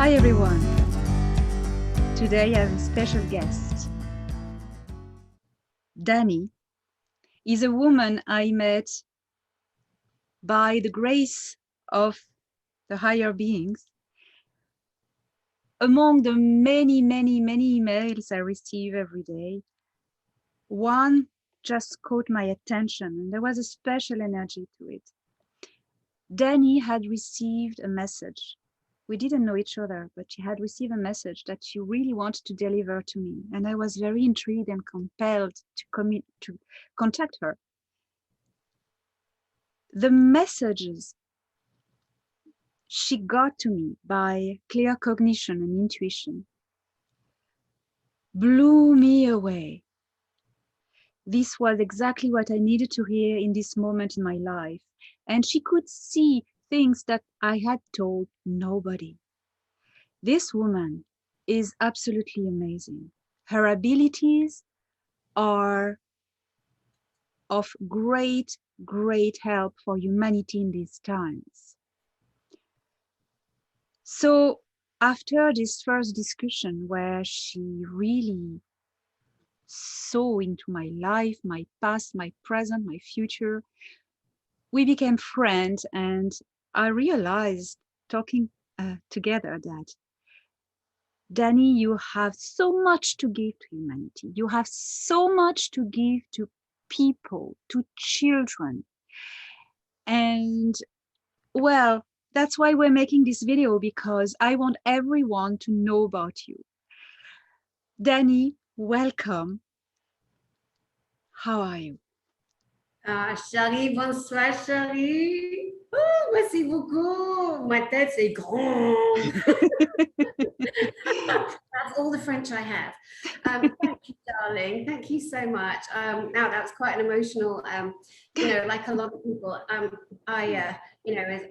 Hi everyone. Today I have a special guest. Dani is a woman I met by the grace of the higher beings. Among the many emails I receive every day, one just caught my attention and there was a special energy to it. Dani had received a message. We didn't know each other, but she had received a message that she really wanted to deliver to me. And I was very intrigued and compelled to contact her. The messages she got to me by clear cognition and intuition blew me away. This was exactly what I needed to hear in this moment in my life. And she could see things that I had told nobody. This woman is absolutely amazing. Her abilities are of great help for humanity in these times. So after this first discussion where she really saw into my life, my past, my present, my future, we became friends, and I realized talking together that Dani, you have so much to give to humanity. You have so much to give to people, to children. And well, that's why we're making this video, because I want everyone to know about you. Dani, welcome. How are you? Chérie, bonsoir chérie. Oh, merci beaucoup. Ma tête, c'est grand. That's all the French I have. Thank you, darling. Thank you so much. Now that was quite an emotional, like a lot of people,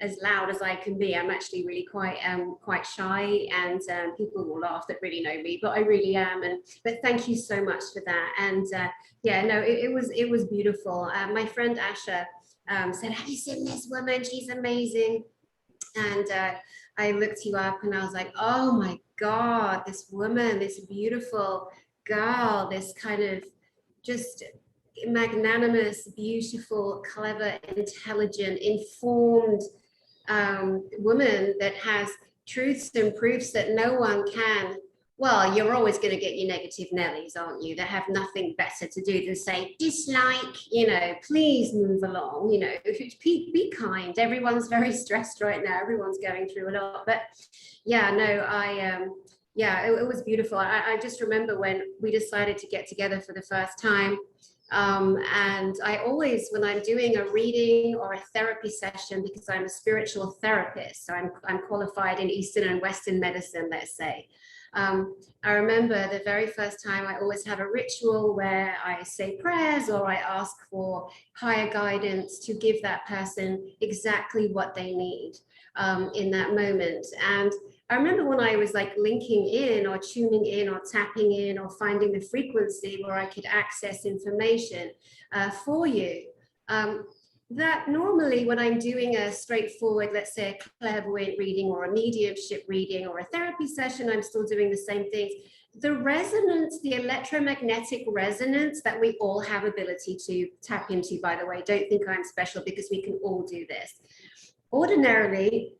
as loud as I can be, I'm actually really quite shy, and people will laugh that really know me, but I really am. But thank you so much for that. And it was beautiful. My friend Asha said, "Have you seen this woman? She's amazing." And I looked you up and I was like, oh my God, this woman, this beautiful girl, this kind of just magnanimous, beautiful, clever, intelligent, informed woman that has truths and proofs that no one can. Well, you're always going to get your negative Nellies, aren't you? That have nothing better to do than say, dislike, please move along, be kind. Everyone's very stressed right now. Everyone's going through a lot. But yeah, no, it was beautiful. I just remember when we decided to get together for the first time. And I always, when I'm doing a reading or a therapy session, because I'm a spiritual therapist, so I'm qualified in Eastern and Western medicine, let's say. I remember the very first time I always have a ritual where I say prayers or I ask for higher guidance to give that person exactly what they need in that moment. And I remember when I was like linking in or tuning in or tapping in or finding the frequency where I could access information for you. That normally when I'm doing a straightforward, let's say a clairvoyant reading or a mediumship reading or a therapy session, I'm still doing the same things. The resonance, the electromagnetic resonance that we all have ability to tap into, by the way, don't think I'm special because we can all do this. Ordinarily,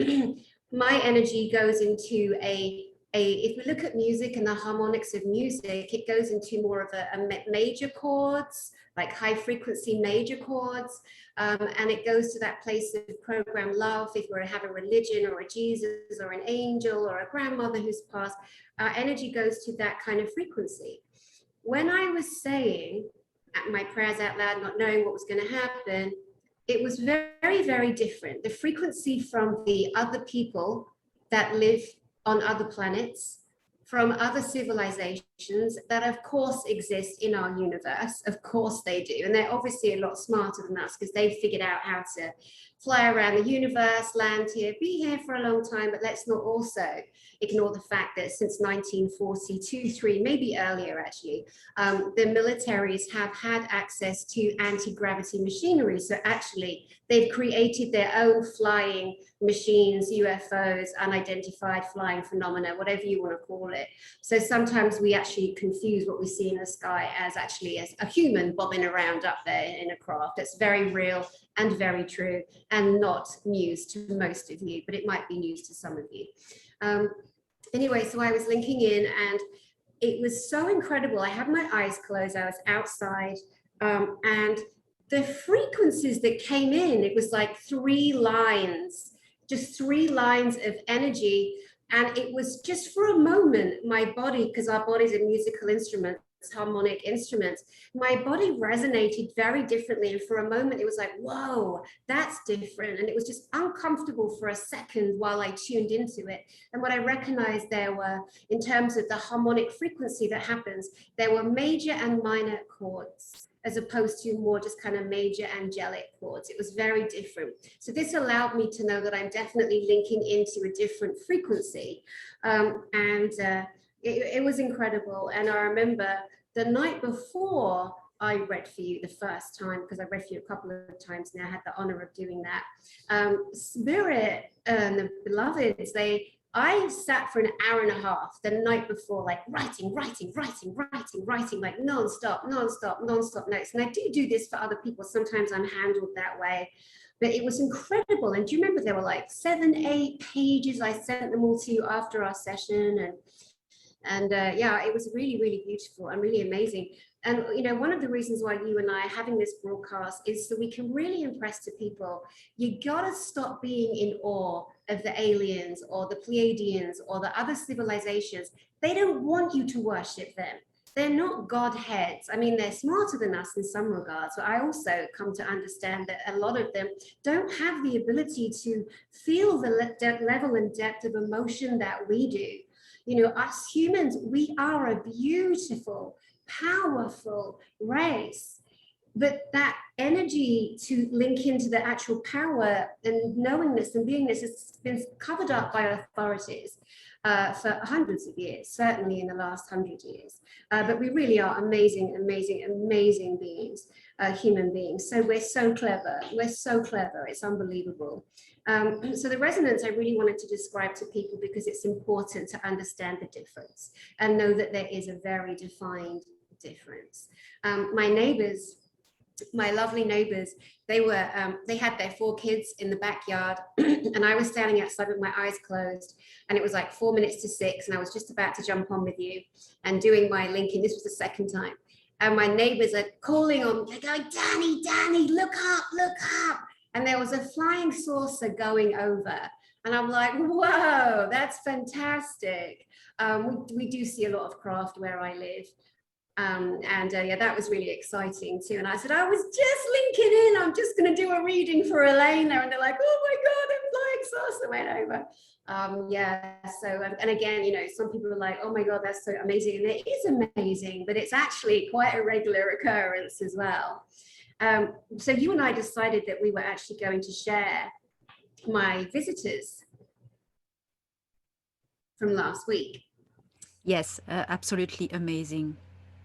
my energy goes into if we look at music and the harmonics of music, it goes into more of a major chords, like high frequency major chords. And it goes to that place of programmed love. If we have a religion or a Jesus or an angel or a grandmother who's passed, our energy goes to that kind of frequency. When I was saying my prayers out loud, not knowing what was going to happen, it was very different. The frequency from the other people that live on other planets, from other civilizations, that of course exist in our universe. Of course they do. And they're obviously a lot smarter than us because they've figured out how to fly around the universe, land here, be here for a long time. But let's not also ignore the fact that since 1942, 3, maybe earlier actually, the militaries have had access to anti-gravity machinery. So actually they've created their own flying machines, UFOs, unidentified flying phenomena, whatever you want to call it. So sometimes we actually confuse what we see in the sky as actually as a human bobbing around up there in a craft. That's very real and very true and not news to most of you, but it might be news to some of you. Anyway, so I was linking in and it was so incredible. I had my eyes closed, I was outside, and the frequencies that came in, it was like 3 lines, just 3 lines of energy. And it was just for a moment, my body, because our bodies are musical instruments, harmonic instruments, my body resonated very differently. And for a moment, it was like, whoa, that's different. And it was just uncomfortable for a second while I tuned into it. And what I recognized there were, in terms of the harmonic frequency that happens, there were major and minor chords, as opposed to more just kind of major angelic chords. It was very different. So this allowed me to know that I'm definitely linking into a different frequency. It was incredible. And I remember the night before I read for you the first time, because I read for you a couple of times now, I had the honor of doing that. Spirit and the beloveds, I sat for an hour and a half the night before, like writing, like non-stop notes. And I do this for other people. Sometimes I'm handled that way, but it was incredible. And do you remember there were like 7, 8 pages? I sent them all to you after our session. And yeah, it was really, really beautiful and really amazing. And, you know, one of the reasons why you and I are having this broadcast is so we can really impress to people. You gotta stop being in awe of the aliens or the Pleiadians or the other civilizations. They don't want you to worship them. They're not godheads. I mean, they're smarter than us in some regards, but I also come to understand that a lot of them don't have the ability to feel the level and depth of emotion that we do. You know, us humans, we are a beautiful, powerful race. But that energy to link into the actual power and knowingness and beingness has been covered up by authorities for hundreds of years, certainly in the last 100 years. But we really are amazing, amazing, amazing beings, human beings. So we're so clever. We're so clever. It's unbelievable. So the resonance I really wanted to describe to people because it's important to understand the difference and know that there is a very defined difference. My neighbors, my lovely neighbors, they had their 4 kids in the backyard and I was standing outside with my eyes closed and it was like 4 minutes to 6 and I was just about to jump on with you and doing my linking. This was the second time. And my neighbors are calling on me, they're going, Dani, look up. And there was a flying saucer going over. And I'm like, whoa, that's fantastic. We do see a lot of craft where I live. Yeah, that was really exciting too. And I said, I was just linking in. I'm just going to do a reading for Elena. And they're like, oh my God, a flying saucer went over. Yeah, so, and again, you know, some people are like, oh my God, that's so amazing. And it is amazing, but it's actually quite a regular occurrence as well. So you and I decided that we were actually going to share my visitors from last week. Yes, absolutely amazing.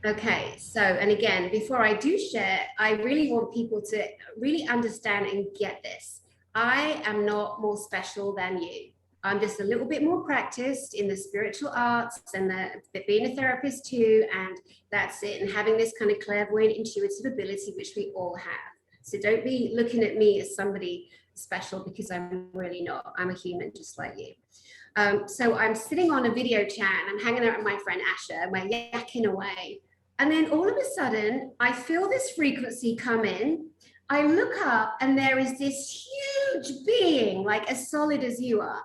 Okay, so, and again, before I do share, I really want people to really understand and get this. I am not more special than you. I'm just a little bit more practiced in the spiritual arts and the being a therapist too, and that's it. And having this kind of clairvoyant, intuitive ability, which we all have. So don't be looking at me as somebody special because I'm really not. I'm a human just like you. So I'm sitting on a video chat and I'm hanging out with my friend Asha and we're yakking away. And then all of a sudden, I feel this frequency come in. I look up and there is this huge being, like as solid as you are.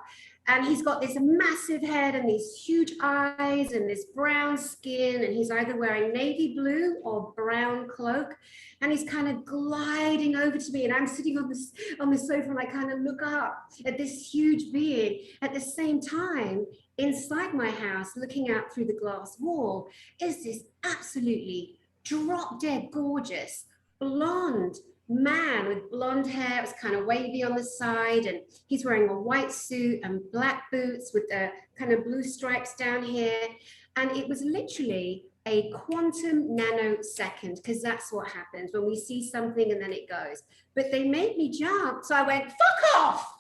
And he's got this massive head and these huge eyes and this brown skin. And he's either wearing navy blue or brown cloak. And he's kind of gliding over to me. And I'm sitting on the sofa and I kind of look up at this huge being. At the same time, inside my house, looking out through the glass wall, is this absolutely drop dead gorgeous blonde man with blonde hair. It was kind of wavy on the side, and he's wearing a white suit and black boots with the kind of blue stripes down here. And it was literally a quantum nanosecond, because that's what happens when we see something and then it goes. But they made me jump. So I went, fuck off.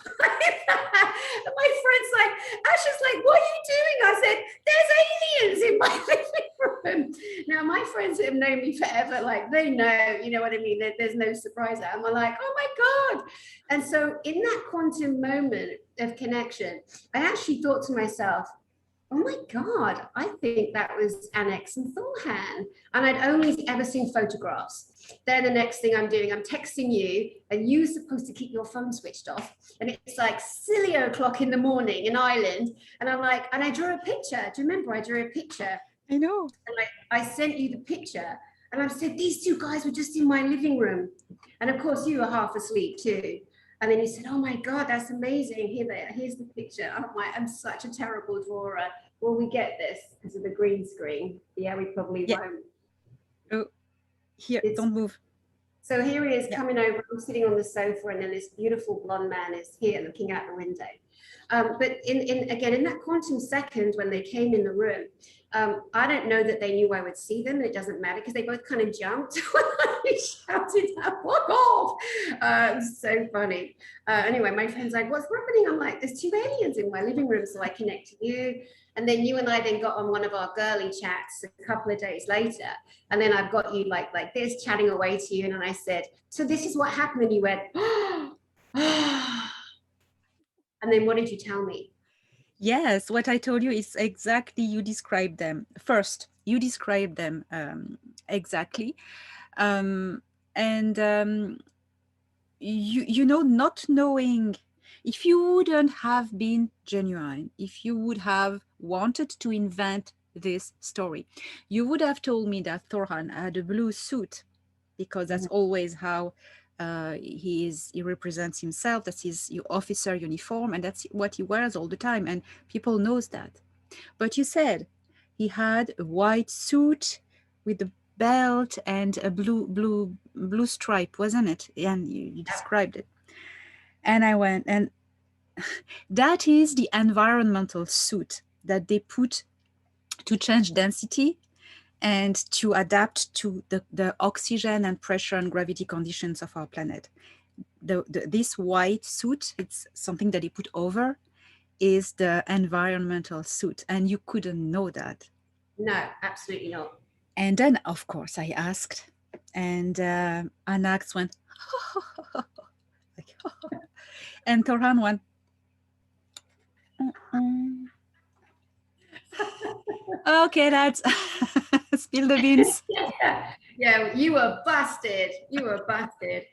My friend's like, Asha's like, what are you doing? I said, there's aliens in my living room. Now, my friends that have known me forever, like they know, you know what I mean? There's no surprise there. I'm like, oh my God. And so in that quantum moment of connection, I actually thought to myself, oh my God, I think that was Annex and Thorhan. And I'd only ever seen photographs. Then the next thing I'm doing, I'm texting you, and you're supposed to keep your phone switched off. And it's like silly o'clock in the morning in Ireland. And I'm like, and I drew a picture. Do you remember I drew a picture? I know. And I sent you the picture. And I said, these two guys were just in my living room. And of course, you were half asleep too. And then he said, oh my God, that's amazing. Here's the picture. I'm such a terrible drawer. Will we get this because of the green screen? Yeah, we probably won't. Oh, here, don't move. So here he is coming over. I'm sitting on the sofa, and then this beautiful blonde man is here looking out the window. But in that quantum second when they came in the room, I don't know that they knew I would see them, and it doesn't matter because they both kind of jumped when I shouted, "Fuck off!" It's so funny. Anyway, my friend's like, "What's happening?" I'm like, "There's two aliens in my living room," so I connect to you. And then you and I then got on one of our girly chats a couple of days later. And then I've got you like this chatting away to you. And I said, so this is what happened. And you went, oh. And then what did you tell me? Yes, what I told you is exactly, you described them. First, you described them exactly. You know, not knowing, if you wouldn't have been genuine, if you would have wanted to invent this story, you would have told me that Thorhan had a blue suit, because that's always how he represents himself. That's his officer uniform, and that's what he wears all the time, and people knows that. But you said he had a white suit with a belt and a blue stripe, wasn't it? And you described it. And I went, and that is the environmental suit that they put to change density and to adapt to the oxygen and pressure and gravity conditions of our planet. This white suit, it's something that they put over, is the environmental suit, and you couldn't know that. No, absolutely not. And then, of course, I asked, and Anax went, like, and Thorhan went, okay, that's spill the beans. Yeah, you were busted. You were busted.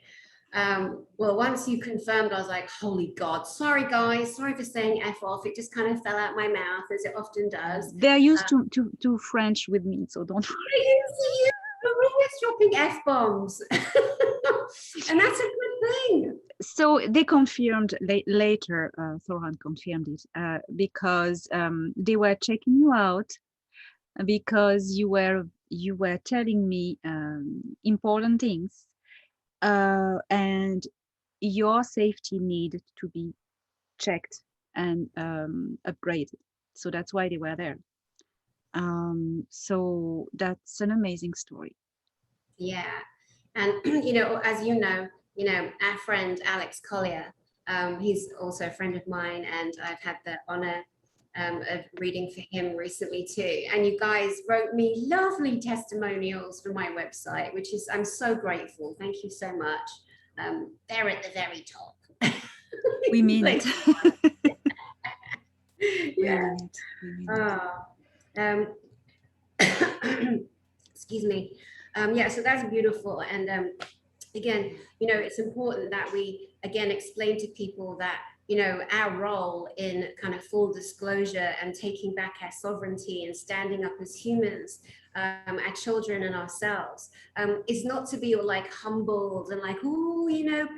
Well, once you confirmed, I was like, holy God, sorry guys, sorry for saying F off. It just kind of fell out my mouth, as it often does. They're used to French with me, so don't worry. We're always dropping F-bombs. And that's a good thing. So they confirmed later, Thorhan confirmed it, because they were checking you out, because you were telling me important things, and your safety needed to be checked and upgraded. So that's why they were there. So that's an amazing story. Yeah. And, as you know, our friend Alex Collier, he's also a friend of mine, and I've had the honor of reading for him recently too. And you guys wrote me lovely testimonials for my website, which is, I'm so grateful. Thank you so much. They're at the very top. We mean it. Yeah. Excuse me. Yeah, so that's beautiful. And again, it's important that we, again, explain to people that, our role in kind of full disclosure and taking back our sovereignty and standing up as humans, our children and ourselves, is not to be all like humbled and like, oh,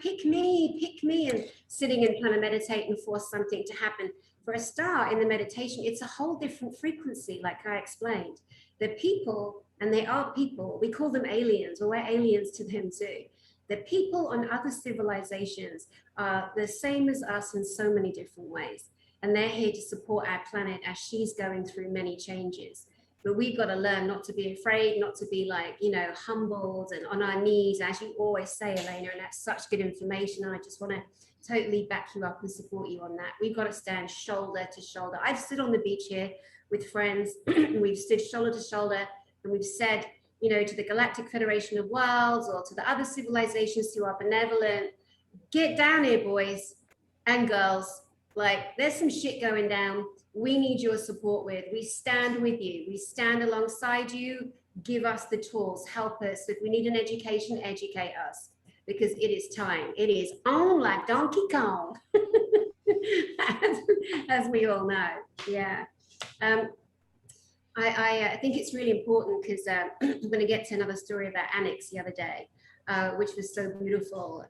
pick me, and sitting and trying to meditate and force something to happen. for a start in the meditation, it's a whole different frequency, like I explained. The people, and they are people, we call them aliens, or we're aliens to them too. The people on other civilizations are the same as us in so many different ways. And they're here to support our planet as she's going through many changes. But we've got to learn not to be afraid, not to be like, humbled and on our knees, as you always say, Elena, and that's such good information. And I just want to totally back you up and support you on that. We've got to stand shoulder to shoulder. I've stood on the beach here with friends, and we've stood shoulder to shoulder, and we've said, to the Galactic Federation of Worlds or to the other civilizations who are benevolent, get down here, boys and girls. Like, there's some shit going down. We need your support with. We stand with you. We stand alongside you. Give us the tools. Help us. If we need an education, educate us. Because it is time. It is on like Donkey Kong. as we all know. Yeah. I think it's really important because I'm going to get to another story about Annex the other day, which was so beautiful.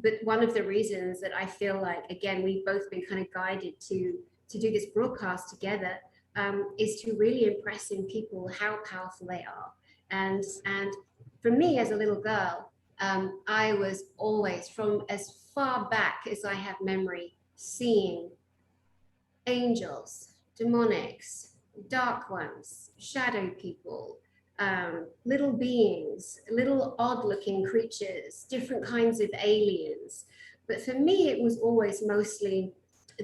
But one of the reasons that I feel like, again, we've both been kind of guided to do this broadcast together is to really impress in people how powerful they are. And for me as a little girl, I was always, from as far back as I have memory, seeing angels, demonics, dark ones, shadow people, little beings, little odd looking creatures, different kinds of aliens. But for me, it was always mostly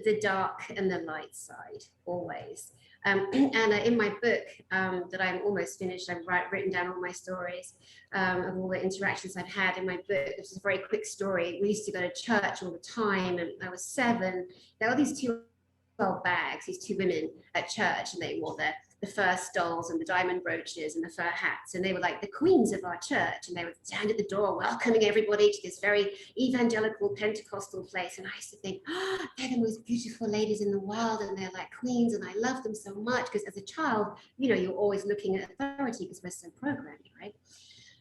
the dark and the light side, always. And in my book that I'm almost finished, I've written down all my stories of all the interactions I've had in my book. This is a very quick story. We used to go to church all the time, and I was 7. There were these 2 bags, these 2 women at church, and they wore the fur stoles and the diamond brooches and the fur hats, and they were like the queens of our church, and they would stand at the door welcoming everybody to this very evangelical Pentecostal place. And I used to think, they're the most beautiful ladies in the world, and they're like queens, and I love them so much, because as a child, you're always looking at authority because we're so programmed, right?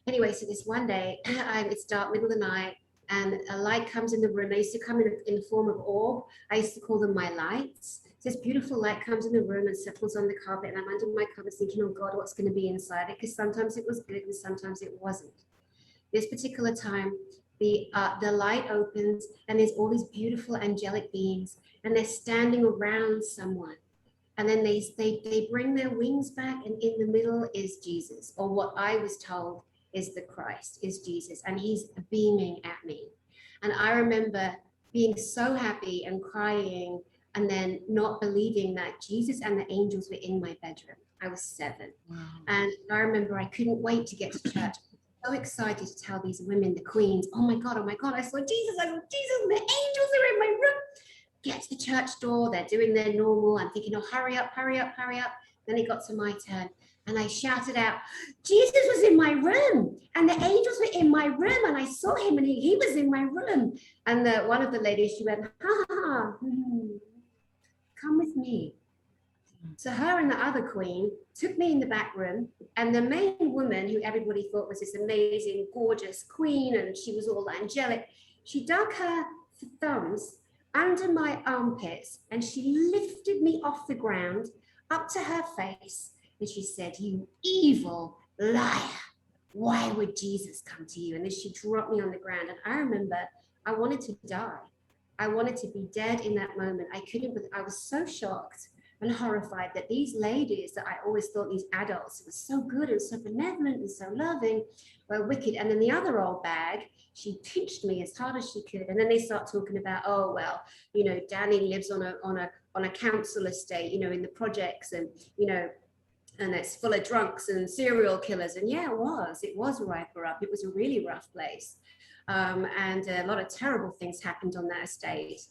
Anyway, so this one day, it's dark, middle of the night, and a light comes in the room. They used to come in the form of orb. I used to call them my lights. This beautiful light comes in the room and settles on the carpet, and I'm under my covers thinking, oh God, what's going to be inside it? Because sometimes it was good and sometimes it wasn't. This particular time, the light opens, and there's all these beautiful angelic beings, and they're standing around someone. And then they bring their wings back, and in the middle is Jesus, or what I was told is the Christ, is Jesus, and he's beaming at me. And I remember being so happy and crying, and then not believing that Jesus and the angels were in my bedroom. I was 7. Wow. And I remember I couldn't wait to get to church. So excited to tell these women, the queens, oh my God, I saw Jesus, and the angels are in my room. Get to the church door, they're doing their normal. I'm thinking, oh, hurry up. Then it got to my turn, and I shouted out, Jesus was in my room, and the angels were in my room, and I saw him, and he was in my room. And one of the ladies, she went, come with me. So her and the other queen took me in the back room, and the main woman, who everybody thought was this amazing, gorgeous queen, and she was all angelic, she dug her thumbs under my armpits, and she lifted me off the ground up to her face, and she said, you evil liar, why would Jesus come to you? And then she dropped me on the ground, and I remember I wanted to die. I wanted to be dead in that moment. I was so shocked and horrified that these ladies that I always thought, these adults, were so good and so benevolent and so loving, were wicked. And then the other old bag, she pinched me as hard as she could. And then they start talking about, oh, well, Dani lives on a council estate, in the projects, and, and it's full of drunks and serial killers. And yeah, it was where I grew up. It was a really rough place. And a lot of terrible things happened on that estate.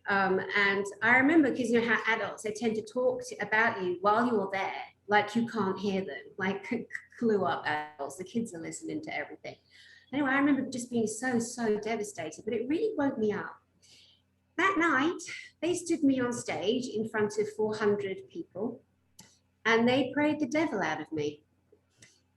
And I remember, because how adults, they tend to talk about you while you're there, like you can't hear them, like clue up adults. The kids are listening to everything. Anyway, I remember just being so devastated, but it really woke me up. That night, they stood me on stage in front of 400 people, and they prayed the devil out of me.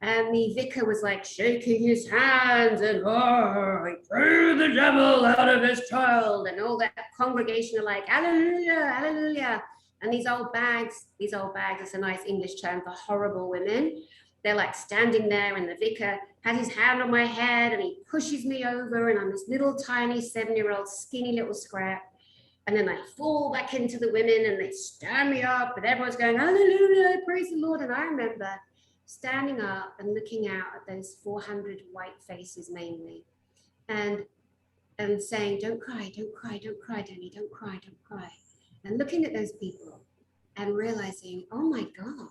and the vicar was like shaking his hands and, oh, I threw the devil out of his child, and all that congregation are like, hallelujah, hallelujah. And these old bags, it's a nice English term for horrible women. They're like standing there, and the vicar has his hand on my head and he pushes me over, and I'm this little tiny 7-year-old skinny little scrap. And then I fall back into the women and they stand me up, and everyone's going, hallelujah, praise the Lord. And I remember standing up and looking out at those 400 white faces mainly, and saying, don't cry, don't cry, don't cry, Dani, don't cry, don't cry. And looking at those people and realizing, oh my God,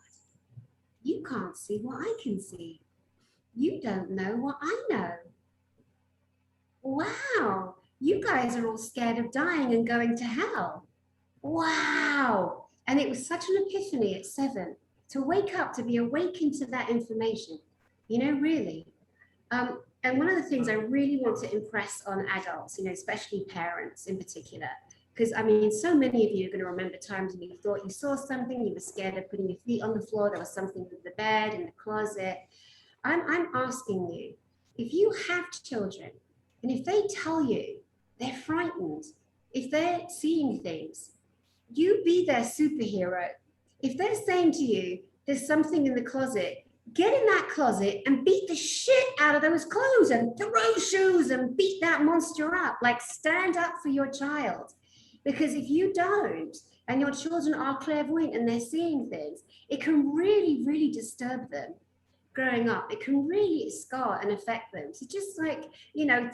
you can't see what I can see. You don't know what I know. Wow, you guys are all scared of dying and going to hell. Wow. And it was such an epiphany at 7 to wake up, to be awakened to that information, really. And one of the things I really want to impress on adults, especially parents in particular, because I mean, so many of you are going to remember times when you thought you saw something, you were scared of putting your feet on the floor, there was something in the bed, in the closet. I'm asking you, if you have children, and if they tell you they're frightened, if they're seeing things, you be their superhero. If they're saying to you, there's something in the closet, get in that closet and beat the shit out of those clothes and throw shoes and beat that monster up. Like, stand up for your child. Because if you don't, and your children are clairvoyant and they're seeing things, it can really, really disturb them growing up. It can really scar and affect them. So just like,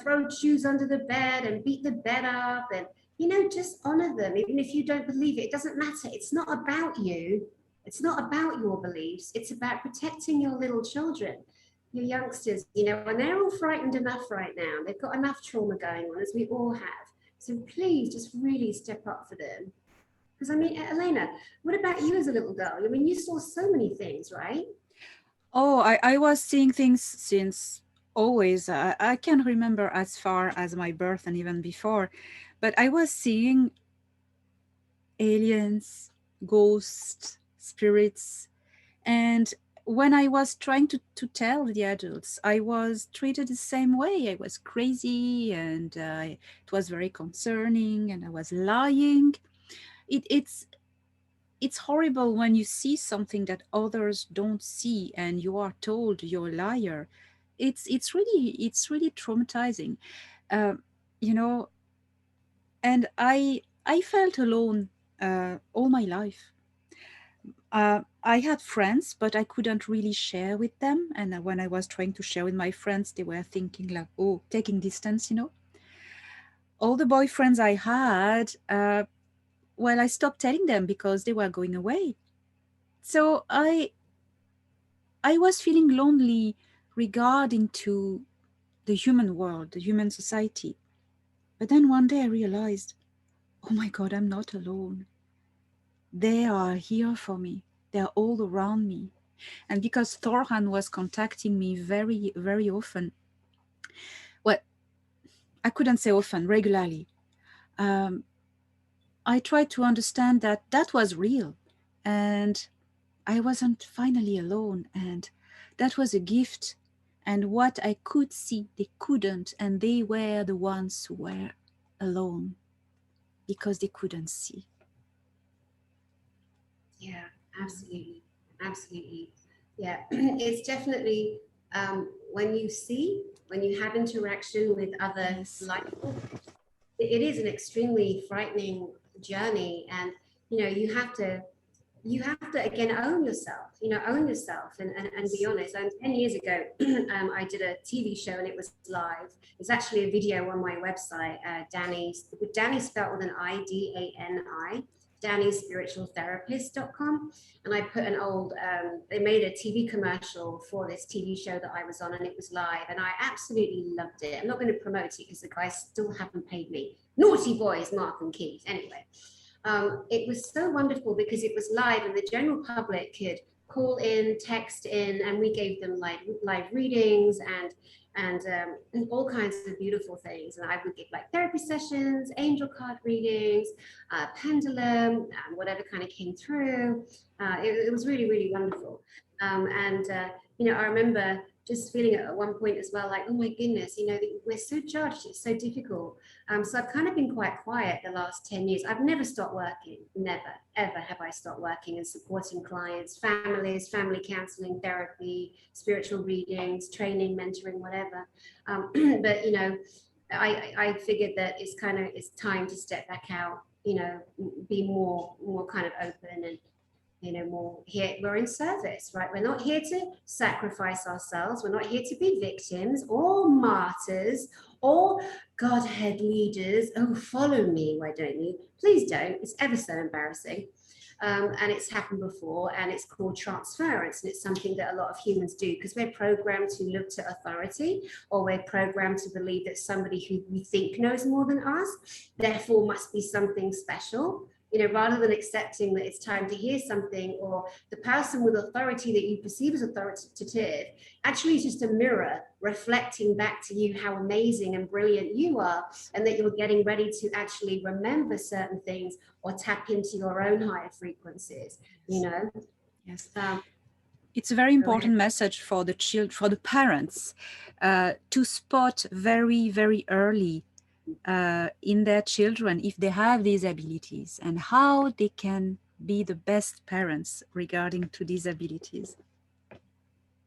throw shoes under the bed and beat the bed up, and just honor them. Even if you don't believe it, it doesn't matter. It's not about you. It's not about your beliefs. It's about protecting your little children, your youngsters, and they're all frightened enough right now. They've got enough trauma going on, as we all have. So please just really step up for them. Because I mean, Elena, what about you as a little girl? I mean, you saw so many things, right? Oh, I was seeing things since always. I can remember as far as my birth and even before, but I was seeing aliens, ghosts, spirits. And when I was trying to tell the adults, I was treated the same way. I was crazy, and it was very concerning, and I was lying. It's horrible when you see something that others don't see and you are told you're a liar. It's really traumatizing, um, you know. And I felt alone all my life. I had friends, but I couldn't really share with them. And when I was trying to share with my friends, they were thinking like, "Oh, taking distance." All the boyfriends I had, well, I stopped telling them because they were going away. So I was feeling lonely regarding to the human world, the human society. But then one day I realized, oh my God, I'm not alone. They are here for me. They're all around me. And because Thorhan was contacting me very, very often, well, I couldn't say often, regularly, um, I tried to understand that that was real. And I wasn't finally alone. And that was a gift. And what I could see, they couldn't. And they were the ones who were alone because they couldn't see. Yeah, absolutely. Absolutely. Yeah, it's definitely when you have interaction with other Yes. life, it is an extremely frightening journey. And, you have to again own yourself, and be honest. And 10 years ago, I did a TV show and it was live. It's actually a video on my website, Dani spelled with an IDANI, DaniSpiritualTherapist.com. And I put an old, they made a TV commercial for this TV show that I was on, and it was live, and I absolutely loved it. I'm not going to promote it because the guys still haven't paid me. Naughty boys, Mark and Keith. Anyway, it was so wonderful because it was live and the general public could call in, text in, and we gave them live readings. And and all kinds of beautiful things. And I would give like therapy sessions, angel card readings, pendulum, whatever kind of came through. It was really, really wonderful. I remember just feeling at one point as well, like, oh my goodness, we're so judged, it's so difficult. So I've kind of been quite quiet the last 10 years. I've never stopped working, never, ever have I stopped working and supporting clients, families, family counseling, therapy, spiritual readings, training, mentoring, whatever. But, I figured that it's time to step back out, be more kind of open and more here. We're in service, right? We're not here to sacrifice ourselves. We're not here to be victims or martyrs or Godhead leaders. Oh, follow me, why don't you? Please don't. It's ever so embarrassing. And it's happened before, and it's called transference, and it's something that a lot of humans do because we're programmed to look to authority, or we're programmed to believe that somebody who we think knows more than us therefore must be something special, rather than accepting that it's time to hear something, or the person with authority that you perceive as authoritative actually is just a mirror reflecting back to you how amazing and brilliant you are, and that you're getting ready to actually remember certain things or tap into your own higher frequencies, Yes. Um, It's a very important message for the for the parents to spot very, very early in their children if they have these abilities and how they can be the best parents regarding to these abilities.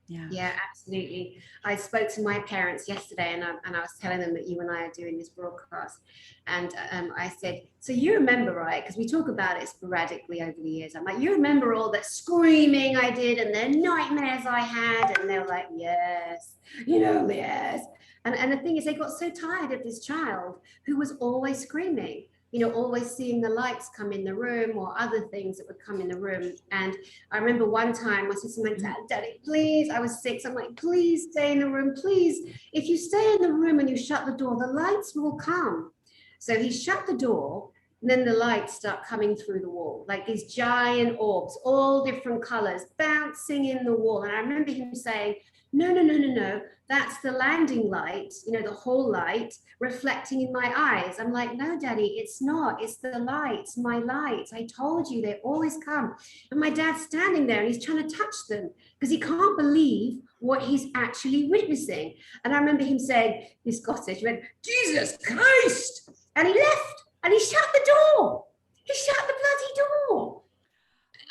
Yeah, absolutely. I spoke to my parents yesterday, and I was telling them that you and I are doing this broadcast. And I said, so you remember, right? Because we talk about it sporadically over the years. I'm like, you remember all that screaming I did and the nightmares I had? And they were like, yes, yes. And the thing is, they got so tired of this child who was always screaming, always seeing the lights come in the room or other things that would come in the room. And I remember one time I said to my dad, Daddy, please, I was 6. I'm like, please stay in the room, please. If you stay in the room and you shut the door, the lights will come. So he shut the door, and then the lights start coming through the wall, like these giant orbs, all different colors, bouncing in the wall. And I remember him saying, no, no, no, no, no. That's the landing light, the whole light reflecting in my eyes. I'm like, no, Daddy, it's not. It's the lights, my lights. I told you, they always come. And my dad's standing there and he's trying to touch them because he can't believe what he's actually witnessing. And I remember him saying, he's Scottish, he went, Jesus Christ. And he left and he shut the door. He shut the bloody door.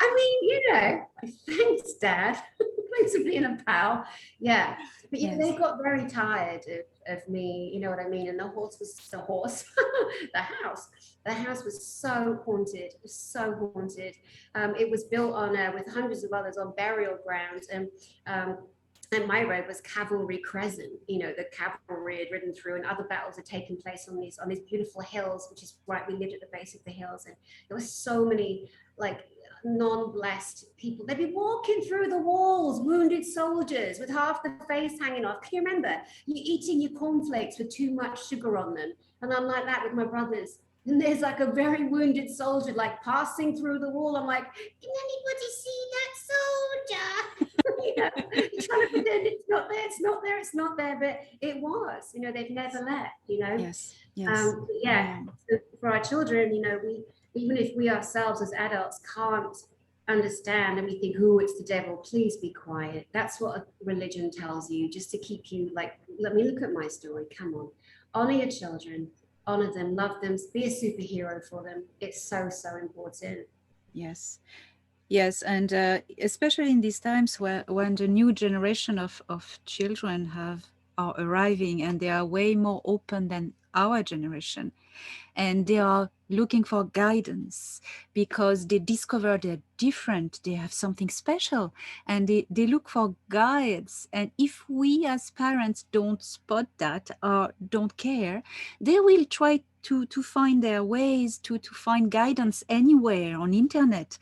I mean, thanks, Dad. Thanks for being a pal. Yeah. But they got very tired of me, you know what I mean? And the house, the house was so haunted, it was built on with hundreds of others on burial ground, and my road was Cavalry Crescent. The cavalry had ridden through, and other battles had taken place on these beautiful hills, which is right. We lived at the base of the hills, and there were so many like non-blessed people. They'd be walking through the walls, wounded soldiers with half the face hanging off. Can you remember? You're eating your cornflakes with too much sugar on them. And I'm like that with my brothers. And there's like a very wounded soldier like passing through the wall. I'm like, can anybody see that soldier? You're trying to pretend it's not there, it's not there, it's not there, but it was. They've never left. Yes. So for our children, we, even if we ourselves as adults can't understand and we think, oh, it's the devil, please be quiet. That's what a religion tells you, just to keep you like, let me look at my story. Come on, honor your children, honor them, love them, be a superhero for them. It's so, so important. Yes, and especially in these times when the new generation of children are arriving, and they are way more open than our generation, and they are looking for guidance because they discover they're different, they have something special, and they look for guides. And if we as parents don't spot that or don't care, they will try to find their ways to find guidance anywhere on internet,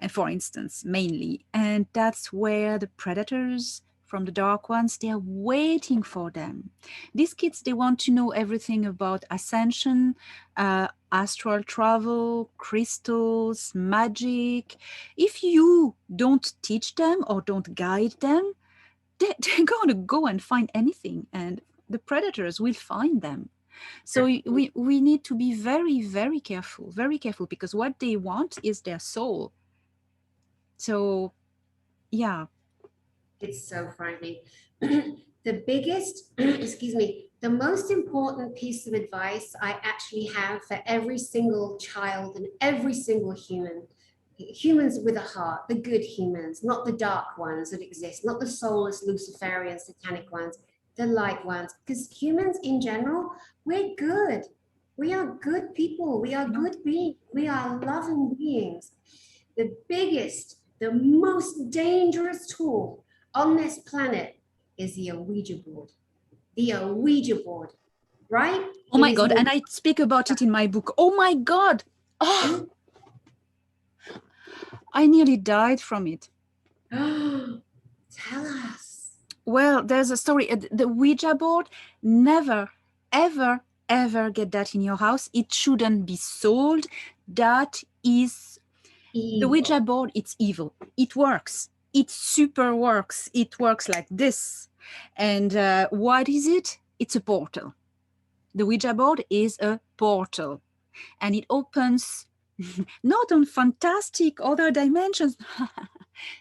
for instance, mainly. And that's where the predators from the dark ones, they're waiting for them. These kids, they want to know everything about ascension, astral travel, crystals, magic. If you don't teach them or don't guide them, they're going to go and find anything, and the predators will find them. So Absolutely. we need to be very, very careful, because what they want is their soul. So yeah. It's so frightening. The biggest, excuse me, the most important piece of advice I actually have for every single child and every single human, humans with a heart, the good humans, not the dark ones that exist, not the soulless Luciferian satanic ones, the light ones, because humans in general, we're good. We are good people. We are You know, good beings. We are loving beings. The biggest, the most dangerous tool on this planet is the Ouija board. The Ouija board, right? oh It my is god, more. and I speak about it in my book. Oh my god. Oh, I nearly died from it. Tell us. Well, there's a story. The Ouija board, never, ever, ever get that in your house. It shouldn't be sold. That is, the Ouija Evil. board, it's evil. It works. It super works. It works like this. And what is it? It's a portal. The Ouija board is a portal, and it opens not on fantastic other dimensions.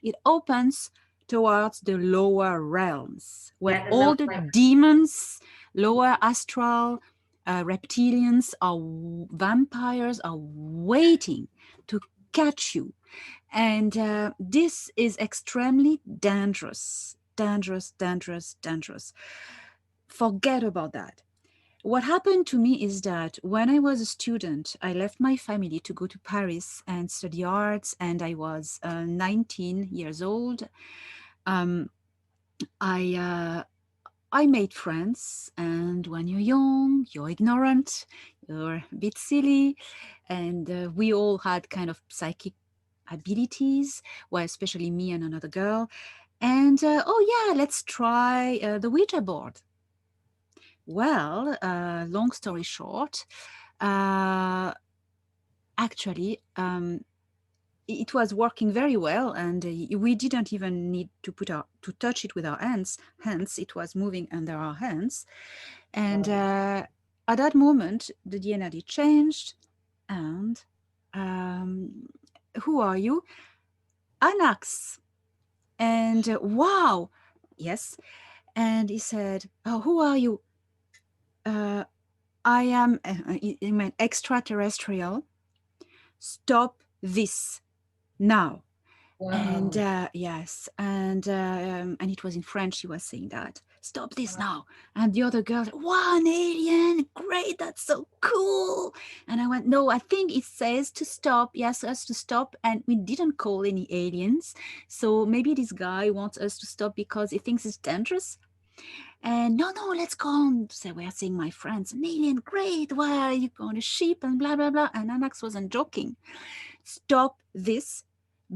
It opens towards the lower realms, where Yeah, the all love the life. demons, lower astral, reptilians, or vampires are waiting to catch you. And this is extremely dangerous, dangerous, dangerous, dangerous. Forget about that. What happened to me is that when I was a student, I left my family to go to Paris and study arts, and I was 19 years old. Um, I I made friends, and when you're young, you're ignorant, you're a bit silly, and we all had kind of psychic abilities, well, especially me and another girl. And oh yeah, let's try the Ouija board. Well, long story short, uh, actually, it was working very well, and we didn't even need to touch it with our hands. Hence, it was moving under our hands. And at that moment, the DNA changed. And who are you? Anax. And wow, yes. And he said, "Oh, who are you?" Uh, I am. He meant extraterrestrial. Stop this now. And Whoa. yes, and it was in French. He was saying that, stop this now. And the other girl, wow, an alien, great, that's so cool. And I went, no, I think it says to stop. Yes, us to stop. And we didn't call any aliens, so maybe this guy wants us to stop because he thinks it's dangerous. And no, no, let's go on. So we are saying, my friends, an alien, great, why are you on a ship, and blah blah blah. And Anax wasn't joking. Stop this,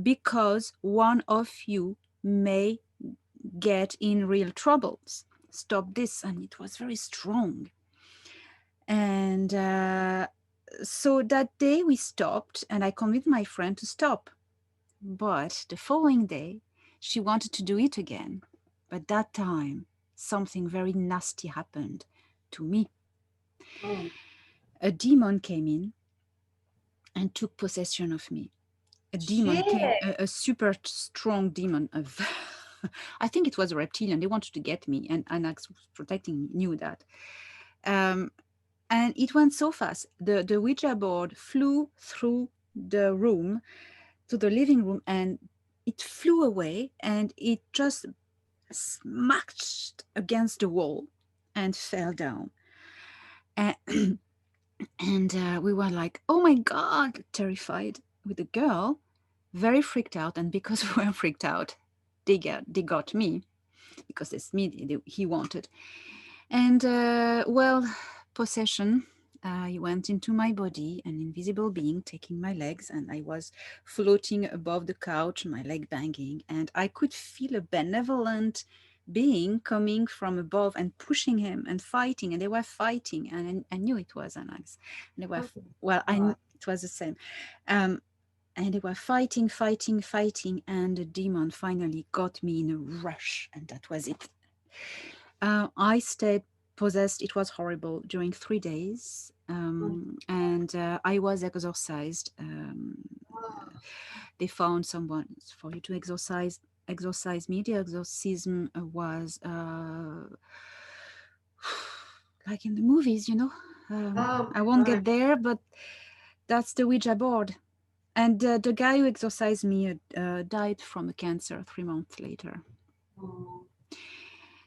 because one of you may get in real troubles. Stop this. And it was very strong. And so that day we stopped, and I convinced my friend to stop. But the following day, she wanted to do it again. But that time, something very nasty happened to me. Oh, A demon came in and took possession of me. A demon came, shit. a super strong demon. I think it was a reptilian. They wanted to get me, and Anax was protecting me, knew that. Um, and it went so fast. The Ouija board flew through the room to the living room, and it flew away, and it just smacked against the wall and fell down. And, and we were like, oh my God, terrified with the girl, very freaked out. And because we were freaked out, they got me, because it's me he wanted. And well, possession. I went into my body, an invisible being taking my legs, and I was floating above the couch, my leg banging, and I could feel a benevolent being coming from above and pushing him and fighting, and they were fighting, and I knew it was Anax. And they were, Oh, well, God. it was the same. Um, And they were fighting, fighting, fighting, and the demon finally got me in a rush, and that was it. I stayed possessed. It was horrible during 3 days, and I was exorcised. They found someone for you to exorcise me. The exorcism was like in the movies, you know. Oh I won't my God. get there, but that's the Ouija board. And the guy who exorcised me died from a cancer 3 months later. Oh,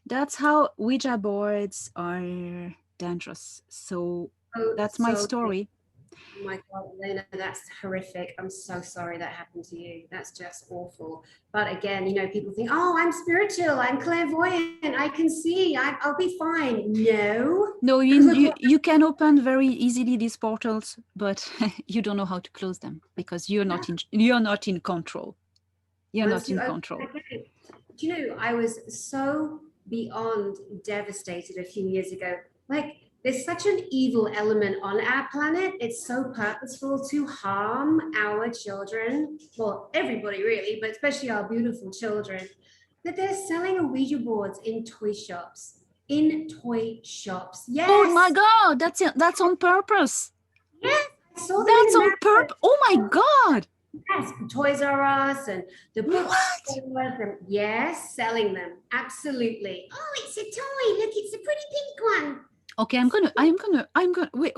That's how Ouija boards are dangerous. So so, that's my so story. oh my God, Elena, that's horrific. I'm so sorry that happened to you. That's just awful. But again, you know, people think, oh, I'm spiritual, I'm clairvoyant, I can see, I'll be fine. No, No, because you, look you what you can open very easily these portals, but you don't know how to close them because you're not in control. You're once not you in open control. the gate. Do you know, I was so beyond devastated a few years ago. Like, there's such an evil element on our planet. It's so purposeful to harm our children. Well, everybody really, but especially our beautiful children. That they're selling Ouija boards in toy shops. In toy shops. Oh my Yes. God, that's it. That's on purpose. Yes. I saw them That's in on purpose. Oh my America. God. Yes, Toys R Us and the What? bookstores, and yes, selling them. Absolutely. Oh, it's a toy. Look, it's a pretty pink one. Okay,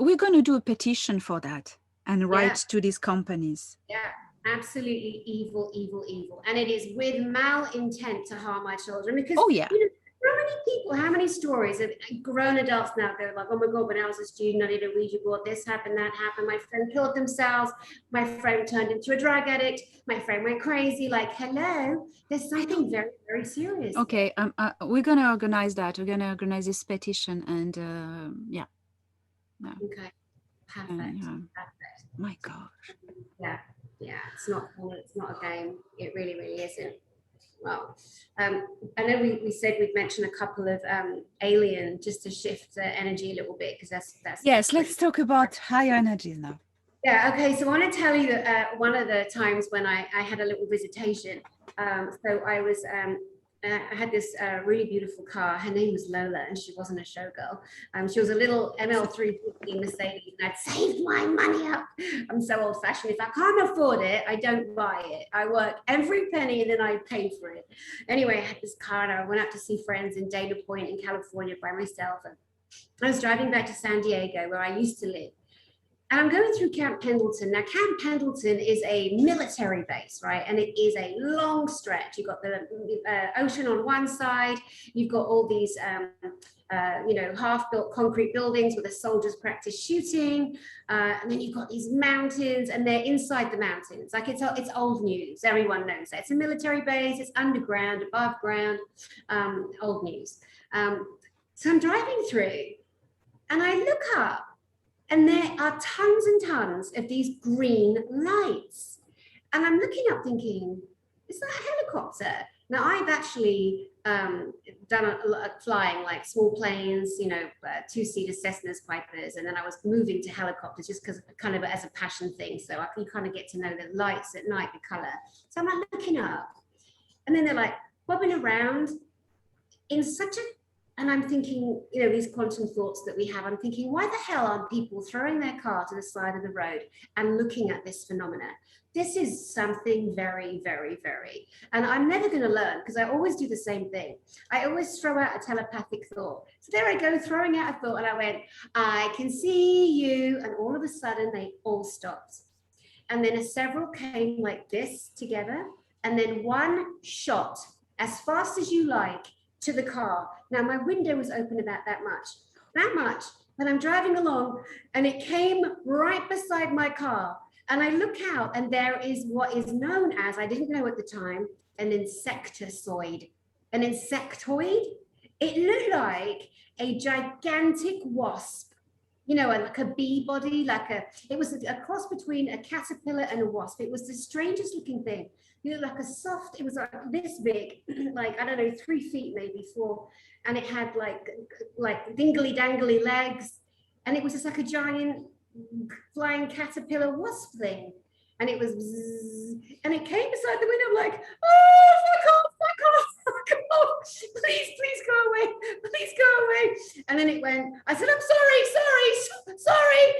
we're gonna do a petition for that and write Yeah, to these companies. yeah, absolutely evil, evil, evil. And it is with malintent to harm our children because, Oh yeah. you know, how many people, how many stories of grown adults now go like, oh my God, when I was a student, I did a Ouija board, this happened, that happened, my friend killed themselves, my friend turned into a drug addict, my friend went crazy. Like, hello, there's I know. something very, very serious there. Okay, we're gonna organize that. We're gonna organize this petition, and yeah, no, Okay, perfect. yeah. Perfect. My gosh. Yeah, yeah, it's not fun, it's not a game. It really, really isn't. Well, I know we said we'd mention a couple of alien just to shift the energy a little bit because that's Yes, pretty. let's talk about higher energies now. Yeah, okay. So I want to tell you that one of the times when I had a little visitation. So I had this really beautiful car. Her name was Lola, and she wasn't a showgirl. She was a little ML350 Mercedes, and I'd saved my money up. I'm so old fashioned. If I can't afford it, I don't buy it. I work every penny, and then I pay for it. Anyway, I had this car, and I went out to see friends in Dana Point in California by myself. And I was driving back to San Diego, where I used to live. And I'm going through Camp Pendleton. Now, Camp Pendleton is a military base, right? And it is a long stretch. You've got the ocean on one side. You've got all these, half-built concrete buildings where the soldiers practice shooting. And then you've got these mountains, and they're inside the mountains. Like it's old news. Everyone knows that. It's a military base. It's underground, above ground, old news. So I'm driving through, and I look up, and there are tons and tons of these green lights. And I'm looking up thinking, is that a helicopter? Now, I've actually done a lot of flying, like small planes, two-seater Cessnas, Pipers, and then I was moving to helicopters just because kind of as a passion thing. So I can kind of get to know the lights at night, the color. So I'm like looking up, and then they're like bobbing around in such a, and I'm thinking, these quantum thoughts that we have, I'm thinking, why the hell aren't people throwing their car to the side of the road and looking at this phenomena? This is something very, very, very, and I'm never going to learn because I always do the same thing. I always throw out a telepathic thought. So there I go, throwing out a thought, and I went, I can see you. And all of a sudden they all stopped. And then several came like this together. And then one shot as fast as you like to the car. Now my window was open about that much. And I'm driving along, and it came right beside my car. And I look out, and there is what is known as, I didn't know at the time, an insectoid. An insectoid? It looked like a gigantic wasp, like a bee body, it was a cross between a caterpillar and a wasp. It was the strangest looking thing. Like a soft, it was like this big, like, I don't know, 3 feet, maybe 4. And it had like dingly dangly legs. And it was just like a giant flying caterpillar wasp thing. and it was bzzz, and it came beside the window. I'm like, oh, fuck off, fuck off, fuck off, please go away, please go away. And then it went, I said, I'm sorry,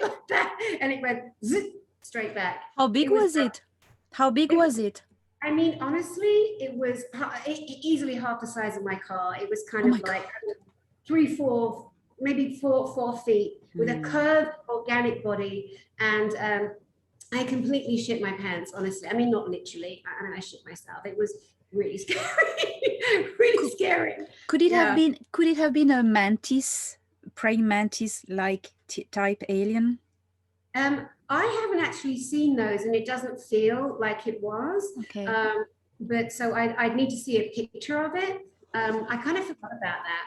like that, and it went zzz, straight back. How big was it? How big was it? I mean, honestly, it was easily half the size of my car. It was kind of like 3, 4, maybe 4 feet with a curved organic body. And I completely shit my pants, honestly. I mean, not literally. I shit myself. It was really scary, really scary. Could it have been a mantis, praying mantis like type alien? I haven't actually seen those, and it doesn't feel like it was. Okay. But so I'd need to see a picture of it. I kind of forgot about that.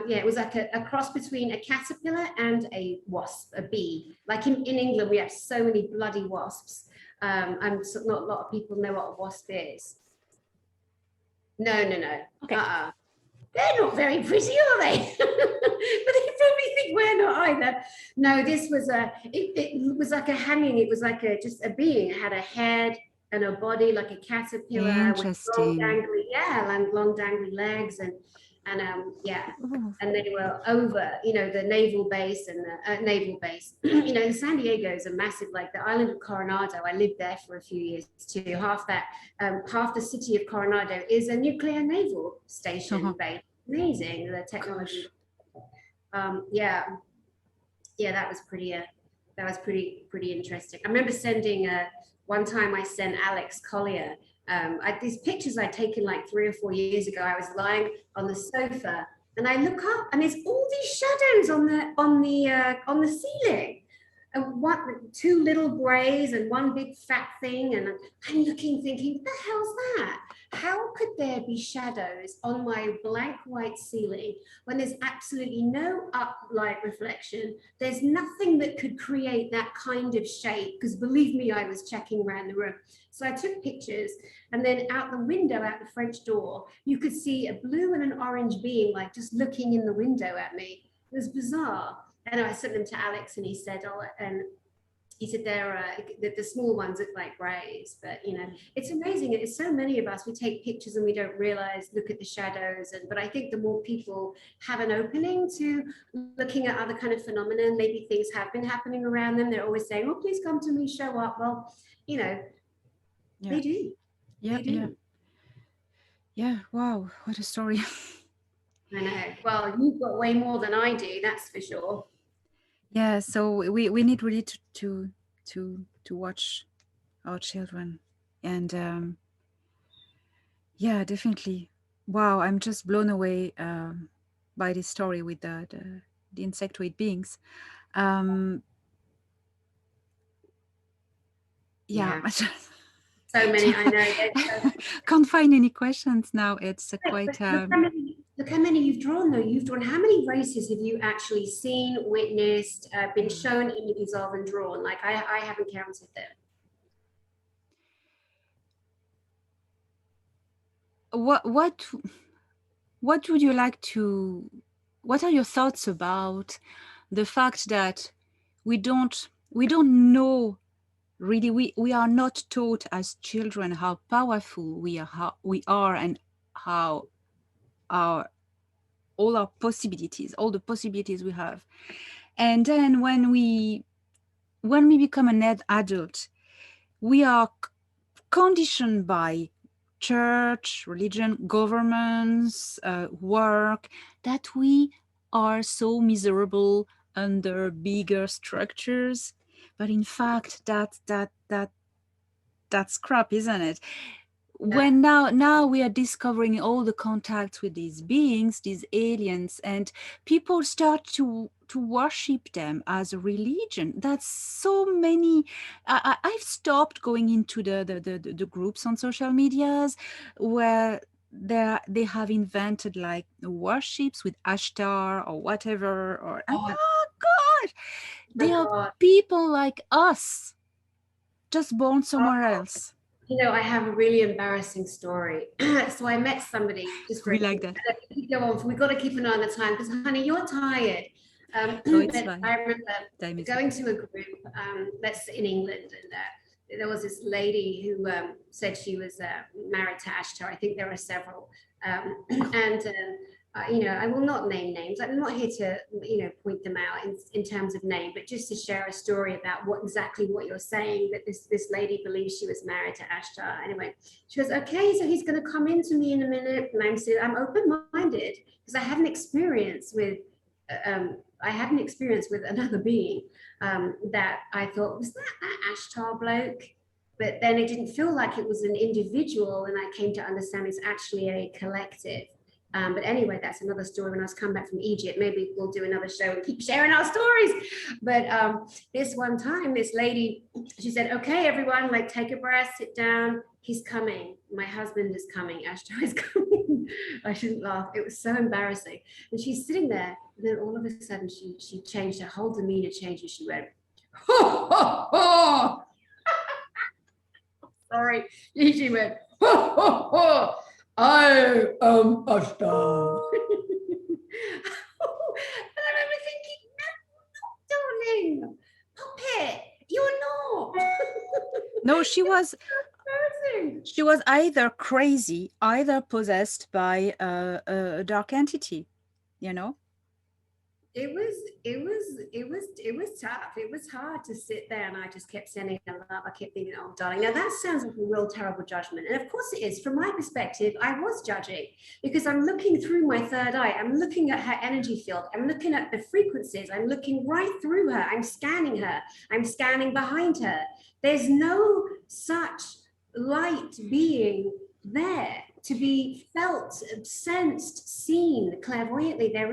Yeah, it was like a cross between a caterpillar and a wasp, a bee. Like in England, we have so many bloody wasps. And so not a lot of people know what a wasp is. No. Okay. They're not very pretty, are they? But they probably think we're not either. No, this was it was like a hanging. It was like just a being. It had a head and a body like a caterpillar. Interesting. With long dangly legs and and they were over, the naval base and the naval base. San Diego is a massive, like the island of Coronado. I lived there for a few years too. Half the city of Coronado is a nuclear naval station base. Amazing, the technology. That was pretty interesting. I remember sending one time I sent Alex Collier these pictures I'd taken like 3 or 4 years ago. I was lying on the sofa and I look up and there's all these shadows on the ceiling. And two little grays and one big fat thing. And I'm looking, thinking, what the hell's that? How could there be shadows on my blank white ceiling when there's absolutely no uplight reflection? There's nothing that could create that kind of shape, because believe me, I was checking around the room. So I took pictures, and then out the window, out the French door, you could see a blue and an orange being like just looking in the window at me. It was bizarre. And I sent them to Alex, and he said, they're the small ones look like grays, but it's amazing. It's so many of us, we take pictures and we don't realize, look at the shadows. But I think the more people have an opening to looking at other kind of phenomena, maybe things have been happening around them. They're always saying, oh, please come to me, show up. Well, they do. Yeah. Wow. What a story. I know. Well, you've got way more than I do, that's for sure. Yeah, so we need really to watch our children, and definitely. Wow, I'm just blown away by this story with the insectoid beings. So many, I know. Can't find any questions now. It's quite. Look how many you've drawn, though. You've drawn. How many races have you actually seen, witnessed, been shown images of, and drawn? Like I haven't counted them. What would you like to? What are your thoughts about the fact that we don't know? Really, we are not taught as children how powerful we are, and how all the possibilities we have. And then when we become an adult, we are conditioned by church, religion, governments, work, that we are so miserable under bigger structures. But in fact, that's crap, isn't it? When now we are discovering all the contacts with these beings, these aliens, and people start to worship them as a religion. That's so many. I've stopped going into the groups on social medias where they have invented like worships with Ashtar or whatever, or oh God, they are people like us, just born somewhere else. I have a really embarrassing story. So I met somebody. We like that. Go on. We've got to keep an eye on the time, because, honey, you're tired. No, it's But fine. I remember Time is going to a group that's in England, and there was this lady who said she was married to Ashtar. I think there are several, and I will not name names. I'm not here to point them out in terms of name, but just to share a story about exactly what you're saying. That this lady believes she was married to Ashtar. Anyway, she goes, okay, so he's going to come into me in a minute, and I'm open-minded because I had an experience with another being that I thought, was that Ashtar bloke? But then it didn't feel like it was an individual, and I came to understand it's actually a collective. But anyway, that's another story. When I was coming back from Egypt, maybe we'll do another show and keep sharing our stories. But this one time, this lady, she said, okay, everyone, like take a breath, sit down. He's coming. My husband is coming. Ashtar is coming. I shouldn't laugh. It was so embarrassing. And she's sitting there, and then all of a sudden she changed, her whole demeanor changed, and she went, ho, ho, ho. Sorry. She went, ho, ho, ho. I am Ashtar. And I remember thinking, no, darling, puppet, you're not. No, she was either crazy, either possessed by a dark entity, you know? It was tough. It was hard to sit there, and I just kept sending her love. I kept thinking, oh darling, now that sounds like a real terrible judgment. And of course it is. From my perspective, I was judging because I'm looking through my third eye. I'm looking at her energy field. I'm looking at the frequencies. I'm looking right through her. I'm scanning her. I'm scanning behind her. There's no such light being there to be felt, sensed, seen clairvoyantly. There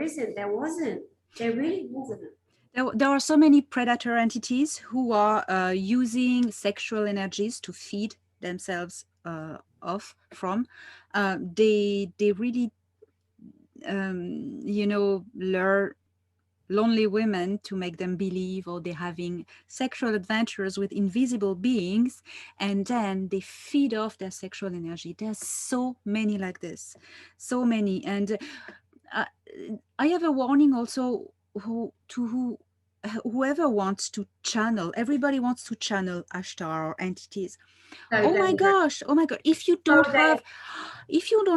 wasn't. There really wasn't. There are so many predator entities who are using sexual energies to feed themselves off from. They really, lure lonely women to make them believe, or they're having sexual adventures with invisible beings, and then they feed off their sexual energy. There's so many like this, so many. And I have a warning also, whoever wants to channel, everybody wants to channel Ashtar or entities. So Oh my dangerous. gosh, oh my god, if you don't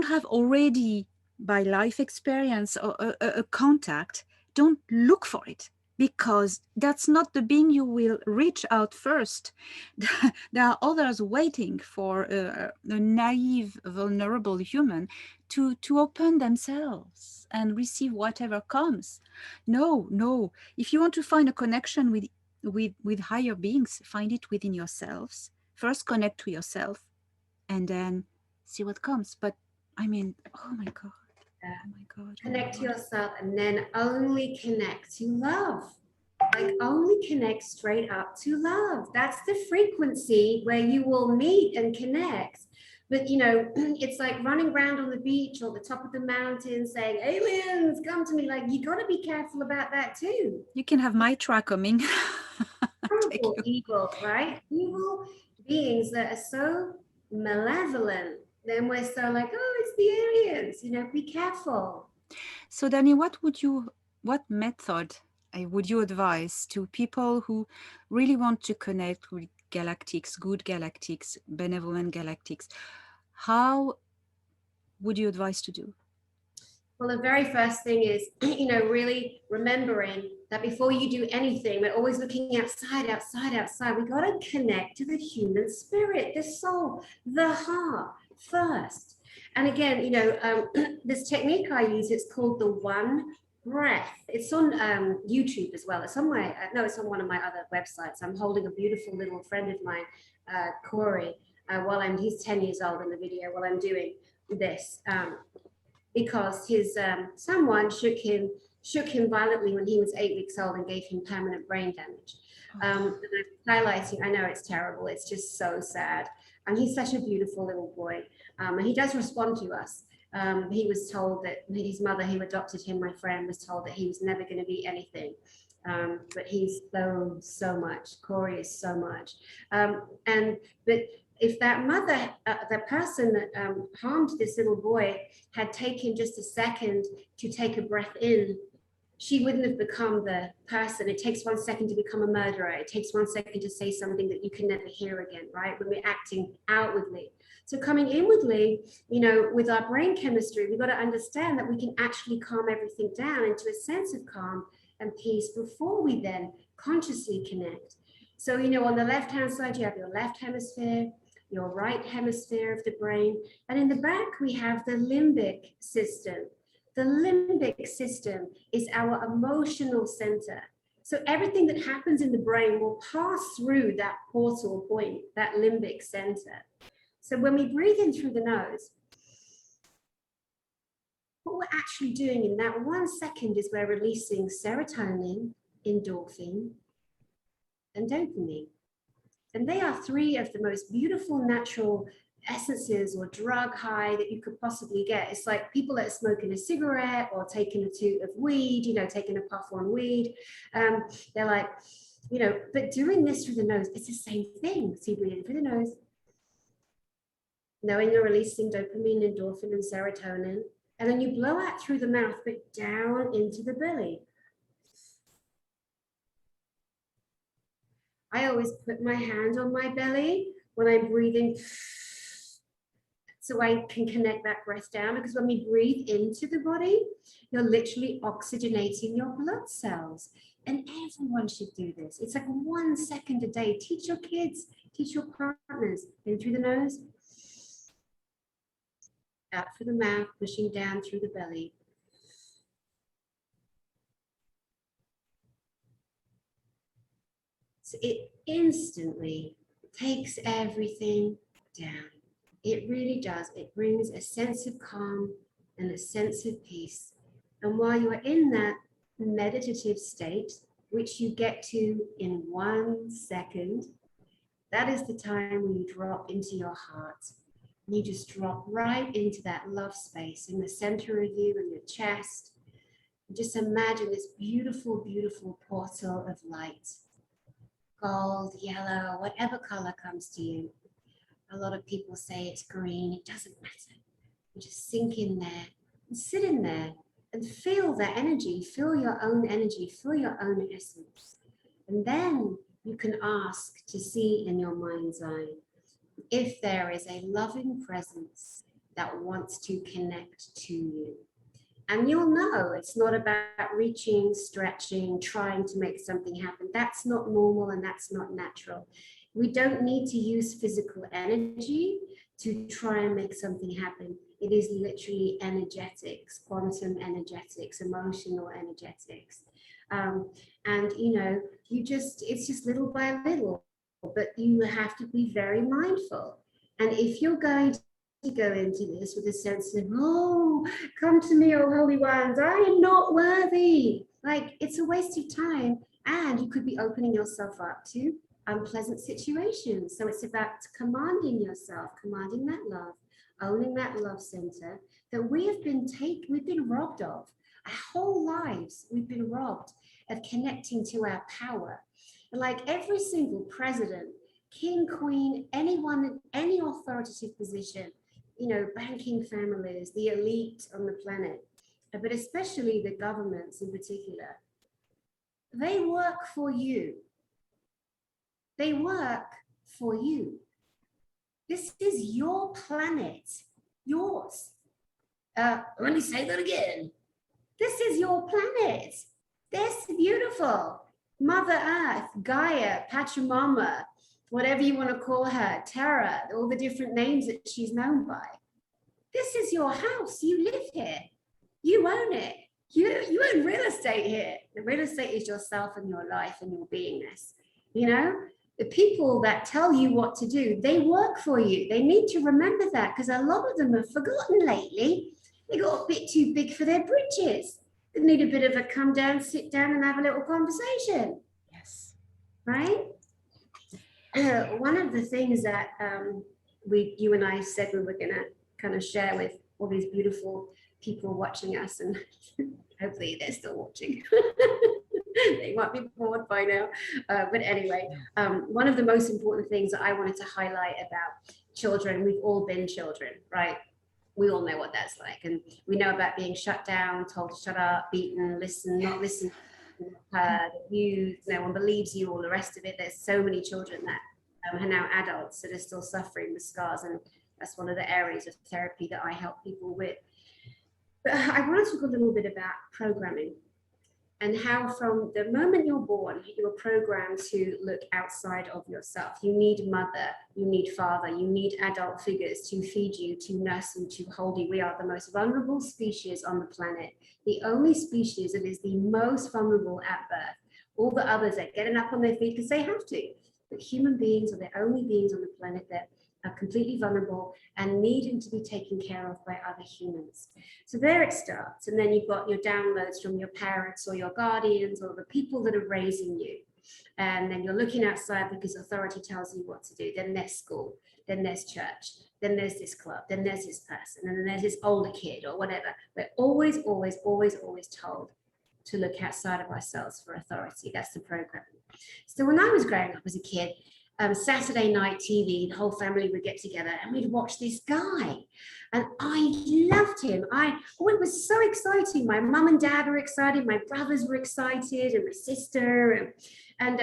have already by life experience or a contact, don't look for it, because that's not the being you will reach out first. There are others waiting for a naive, vulnerable human to open themselves and receive whatever comes. No, if you want to find a connection with higher beings, find it within yourselves. First connect to yourself, and then see what comes. But I mean, oh my god, oh my god, oh my Connect to god. yourself, and then only connect to love. Like only connect straight up to love. That's the frequency where you will meet and connect. But it's like running around on the beach or the top of the mountain saying, aliens, come to me. Like, you got to be careful about that too. You can have Mitra coming. Take Horrible, you. evil, right? Evil beings that are so malevolent. Then we're so like, oh, it's the aliens. Be careful. So Dani, what method would you advise to people who really want to connect with galactics, good galactics, benevolent galactics? How would you advise to do? Well, the very first thing is, really remembering that before you do anything, we're always looking outside, outside, outside. We got to connect to the human spirit, the soul, the heart first. And again, this technique I use, it's called the one breath. It's on YouTube as well. It's on it's on one of my other websites. I'm holding a beautiful little friend of mine, Corey, he's 10 years old in the video while I'm doing this. Because his someone shook him violently when he was 8 weeks old and gave him permanent brain damage. And I'm highlighting, I know it's terrible, it's just so sad. And he's such a beautiful little boy. And he does respond to us. He was told that his mother, who adopted him, my friend, was told that he was never going to be anything. But he's so much. Corey is so much. But if that mother, the person that harmed this little boy, had taken just a second to take a breath in, she wouldn't have become the person. It takes 1 second to become a murderer. It takes 1 second to say something that you can never hear again, right? When we're acting outwardly. So coming inwardly, with our brain chemistry, we've got to understand that we can actually calm everything down into a sense of calm and peace before we then consciously connect. So, on the left-hand side, you have your left hemisphere, your right hemisphere of the brain, and in the back, we have the limbic system. The limbic system is our emotional center. So everything that happens in the brain will pass through that portal point, that limbic center. So when we breathe in through the nose, what we're actually doing in that 1 second is we're releasing serotonin, endorphin, and dopamine. And they are three of the most beautiful natural essences or drug high that you could possibly get. It's like people that are smoking a cigarette or taking a toot of weed, taking a puff on weed. They're like, but doing this through the nose, it's the same thing. So you breathe in through the nose, knowing you're releasing dopamine, endorphin, and serotonin. And then you blow out through the mouth, but down into the belly. I always put my hand on my belly when I'm breathing, so I can connect that breath down, because when we breathe into the body, you're literally oxygenating your blood cells. And everyone should do this. It's like 1 second a day. Teach your kids, teach your partners. In through the nose, out through the mouth, pushing down through the belly. So it instantly takes everything down. It really does. It brings a sense of calm and a sense of peace. And while you're in that meditative state, which you get to in 1 second, that is the time when you drop into your heart. And you just drop right into that love space in the center of you and your chest. And just imagine this beautiful, beautiful portal of light. Gold, yellow, whatever color comes to you. A lot of people say it's green. It doesn't matter. You just sink in there and sit in there and feel that energy, feel your own energy, feel your own essence. And then you can ask to see in your mind's eye if there is a loving presence that wants to connect to you. And you'll know it's not about reaching, stretching, trying to make something happen. That's not normal and that's not natural. We don't need to use physical energy to try and make something happen. It is literally energetics, quantum energetics, emotional energetics. And it's just little by little, but you have to be very mindful. And if you're going to go into this with a sense of, oh, come to me, oh holy ones, I am not worthy. Like, it's a waste of time. And you could be opening yourself up to unpleasant situations. So it's about commanding yourself, commanding that love, owning that love center that we've been robbed of. Our whole lives, we've been robbed of connecting to our power. And like every single president, king, queen, anyone in any authoritative position, banking families, the elite on the planet, but especially the governments in particular, they work for you. They work for you. This is your planet, yours. Let me say that again. This is your planet. This beautiful Mother Earth, Gaia, Pachamama, whatever you want to call her, Terra, all the different names that she's known by. This is your house. You live here. You own it. You own real estate here. The real estate is yourself and your life and your beingness. The people that tell you what to do, they work for you. They need to remember that, because a lot of them have forgotten lately. They got a bit too big for their britches. They need a bit of a come down, sit down and have a little conversation. Yes. Right? One of the things that you and I said we were going to kind of share with all these beautiful people watching us, and hopefully they're still watching. They might be bored by now. But anyway, one of the most important things that I wanted to highlight about children, we've all been children, right? We all know what that's like. And we know about being shut down, told to shut up, beaten, listen, not listen, heard, abused, no one believes you, all the rest of it. There's so many children that are now adults that are still suffering with scars. And that's one of the areas of therapy that I help people with. But I want to talk a little bit about programming and how from the moment you're born, you're programmed to look outside of yourself. You need mother, you need father, you need adult figures to feed you, to nurse you, to hold you. We are the most vulnerable species on the planet. The only species that is the most vulnerable at birth. All the others are getting up on their feet because they have to. But human beings are the only beings on the planet that are completely vulnerable and needing to be taken care of by other humans. So there it starts. And then you've got your downloads from your parents or your guardians or the people that are raising you. And then you're looking outside because authority tells you what to do. Then there's school, then there's church, then there's this club, then there's this person, and then there's this older kid or whatever. We're always, always, always, always told to look outside of ourselves for authority. That's the program. So when I was growing up as a kid, Saturday night TV, the whole family would get together and we'd watch this guy. And I loved him. It was so exciting. My mum and dad were excited. My brothers were excited and my sister. And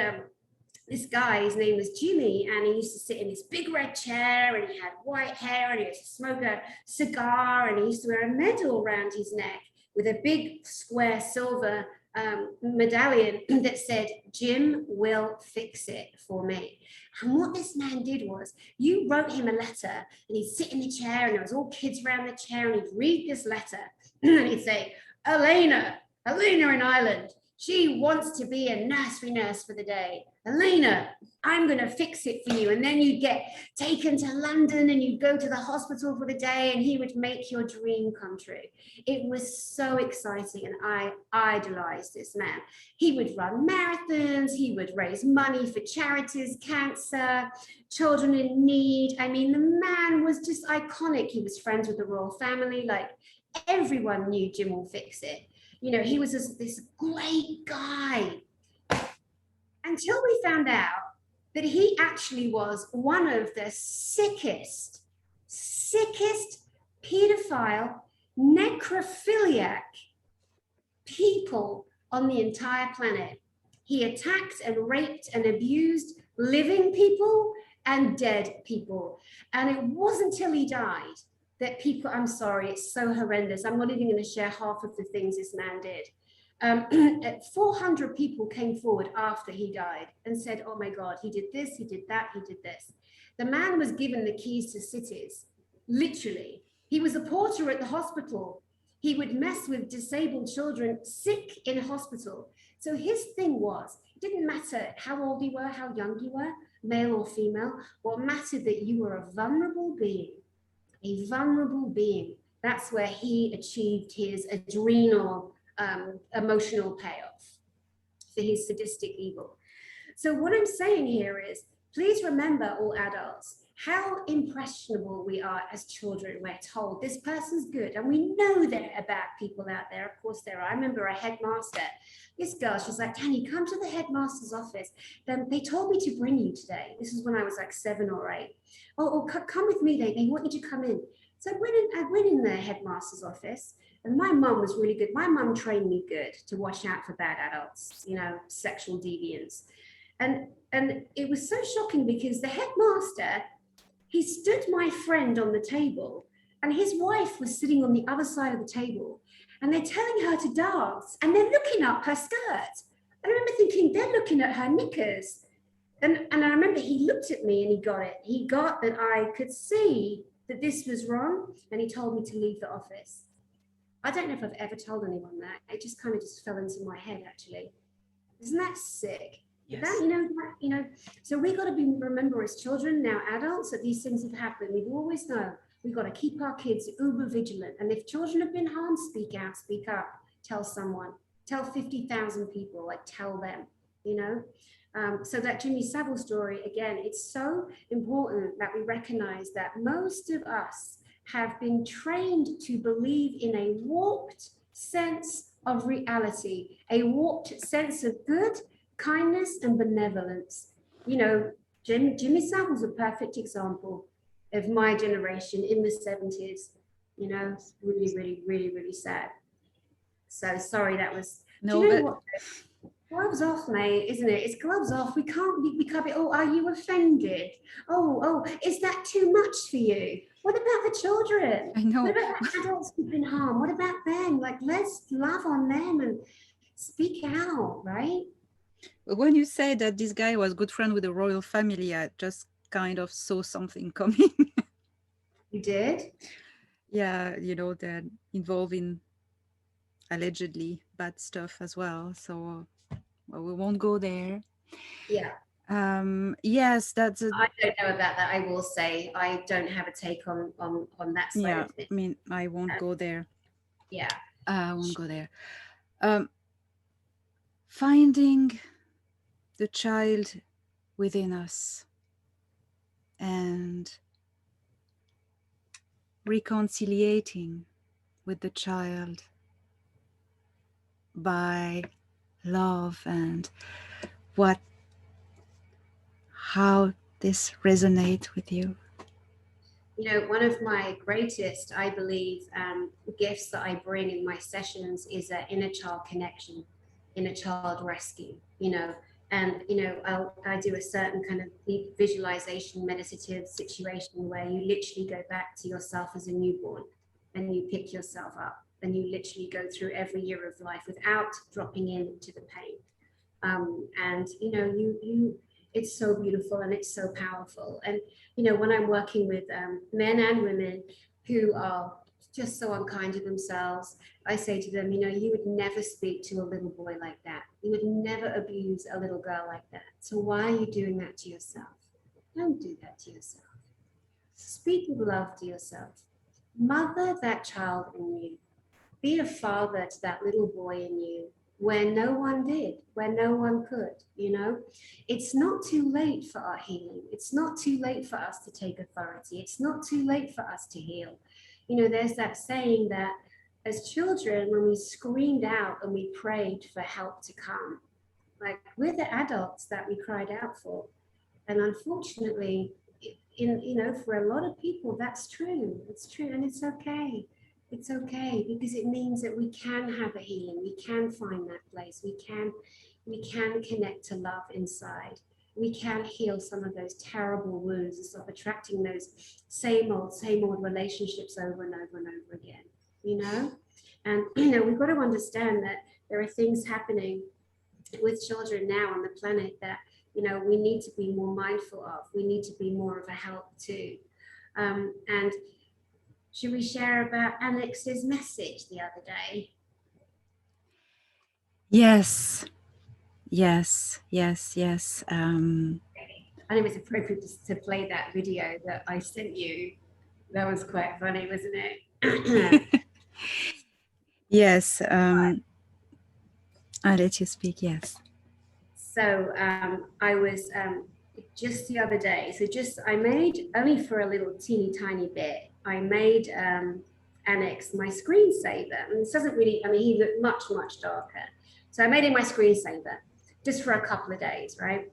this guy, his name was Jimmy, and he used to sit in this big red chair and he had white hair and he used to smoke a cigar and he used to wear a medal around his neck with a big square silver medallion that said, "Jim will fix it for me." And what this man did was, you wrote him a letter and he'd sit in the chair and there was all kids around the chair and he'd read this letter and he'd say, Elena in Ireland, she wants to be a nursery nurse for the day. Elena, I'm going to fix it for you. And then you'd get taken to London and you'd go to the hospital for the day and he would make your dream come true. It was so exciting and I idolized this man. He would run marathons, he would raise money for charities, cancer, children in need. I mean, the man was just iconic. He was friends with the royal family. Like, everyone knew Jim will fix it. You know, he was this great guy. Until we found out that he actually was one of the sickest pedophile, necrophiliac people on the entire planet. He attacked and raped and abused living people and dead people. And it wasn't until he died that people, I'm sorry, it's so horrendous. I'm not even going to share half of the things this man did. 400 people came forward after he died and said, oh my God, he did this, he did that, he did this. The man was given the keys to cities, literally. He was a porter at the hospital. He would mess with disabled children sick in hospital. So his thing was, it didn't matter how old you were, how young you were, male or female. What mattered that you were a vulnerable being. A vulnerable being. That's where he achieved his adrenal, emotional payoff for his sadistic evil. So what I'm saying here is, please remember, all adults, how impressionable we are as children. We're told this person's good, and we know there are bad people out there. Of course there are. I remember a headmaster, this girl, she's like, Dani, come to the headmaster's office. Then they told me to bring you today. This is when I was like 7 or 8. Oh, come with me. They want you to come in. So I went in the headmaster's office, and my mum was really good. My mum trained me good to watch out for bad adults, you know, sexual deviants. And it was so shocking because the headmaster, he stood my friend on the table and his wife was sitting on the other side of the table and they're telling her to dance and they're looking up her skirt. I remember thinking, they're looking at her knickers. And I remember he looked at me and he got it. He got that I could see that this was wrong and he told me to leave the office. I don't know if I've ever told anyone that. It just kind of just fell into my head, actually. Isn't that sick? Yes. So we got to remember as children, now adults, that these things have happened. We always know we've got to keep our kids uber vigilant. And if children have been harmed, speak out, speak up, tell someone, tell 50,000 people, like tell them, you know. So that Jimmy Savile story, again, it's so important that we recognize that most of us have been trained to believe in a warped sense of reality, a warped sense of good, kindness and benevolence. You know, Jimmy Savile's a perfect example of my generation in the 70s. you know, really, really, really, really sad. So sorry, that was, do No, you know but what? Gloves off, mate, isn't it? It's gloves off. We can't be, oh, are you offended? Oh, is that too much for you? What about the children? I What know. about the adults who've been harmed? What about them? Like, let's love on them and speak out, right? When you say that this guy was good friend with the royal family, I just kind of saw something coming. You did? Yeah, you know, they're involved in allegedly bad stuff as well. So, well, we won't go there. Yeah. Yes, that's a, I don't know about that. I will say I don't have a take on that side yeah. of things. I mean, I won't Um, go there. yeah. I won't go there. Um, Finding the child within us and reconciliating with the child by love and what how this resonate with you. You know, one of my greatest, I believe, gifts that I bring in my sessions is an inner child connection, inner child rescue, you know. And, you know, I do a certain kind of deep visualization, meditative situation where you literally go back to yourself as a newborn and you pick yourself up and you literally go through every year of life without dropping into the pain. And you know, it's so beautiful and it's so powerful. And you know, when I'm working with men and women who are just so unkind to themselves, I say to them, you know, you would never speak to a little boy like that. You would never abuse a little girl like that. So why are you doing that to yourself? Don't do that to yourself. Speak with love to yourself. Mother that child in you. Be a father to that little boy in you where no one did, where no one could, you know. It's not too late for our healing. It's not too late for us to take authority. It's not too late for us to heal. You know, there's that saying that as children, when we screamed out and we prayed for help to come, like we're the adults that we cried out for. And unfortunately, in you know, for a lot of people, that's true. It's true, and it's okay. It's okay because it means that we can have a healing. We can find that place. We can connect to love inside. We can heal some of those terrible wounds and stop attracting those same old relationships over and over and over again. You know, and you know, we've got to understand that there are things happening with children now on the planet that, you know, we need to be more mindful of. We need to be more of a help too. And should we share about Alex's message the other day? Yes, yes. I think it's appropriate to play that video that I sent you. That was quite funny, wasn't it? Yes, I'll let you speak. Yes. So I was just the other day. So just I made only for a little teeny tiny bit. I made Annex my screensaver, and this doesn't really. I mean, he looked much darker. So I made him my screensaver just for a couple of days, right?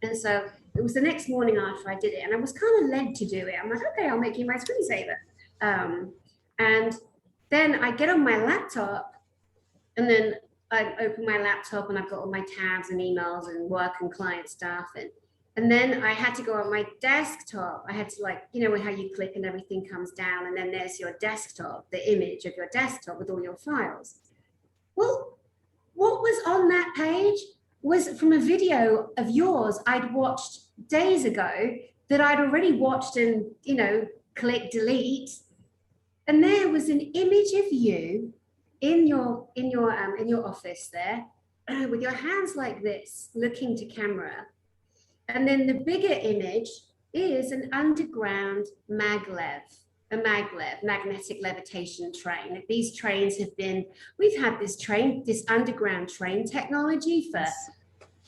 And so it was the next morning after I did it, and I was kind of led to do it. I'm like, okay, I'll make you my screensaver. And then I get on my laptop and then I open my laptop and I've got all my tabs and emails and work and client stuff. And then I had to go on my desktop. I had to, like, you know, how you click and everything comes down and then there's your desktop, the image of your desktop with all your files. Well, what was on that page was from a video of yours I'd watched days ago that I'd already watched and, you know, click delete. And there was an image of you in your office there with your hands like this looking to camera, and then the bigger image is an underground maglev magnetic levitation train. These trains have been, we've had this underground train technology for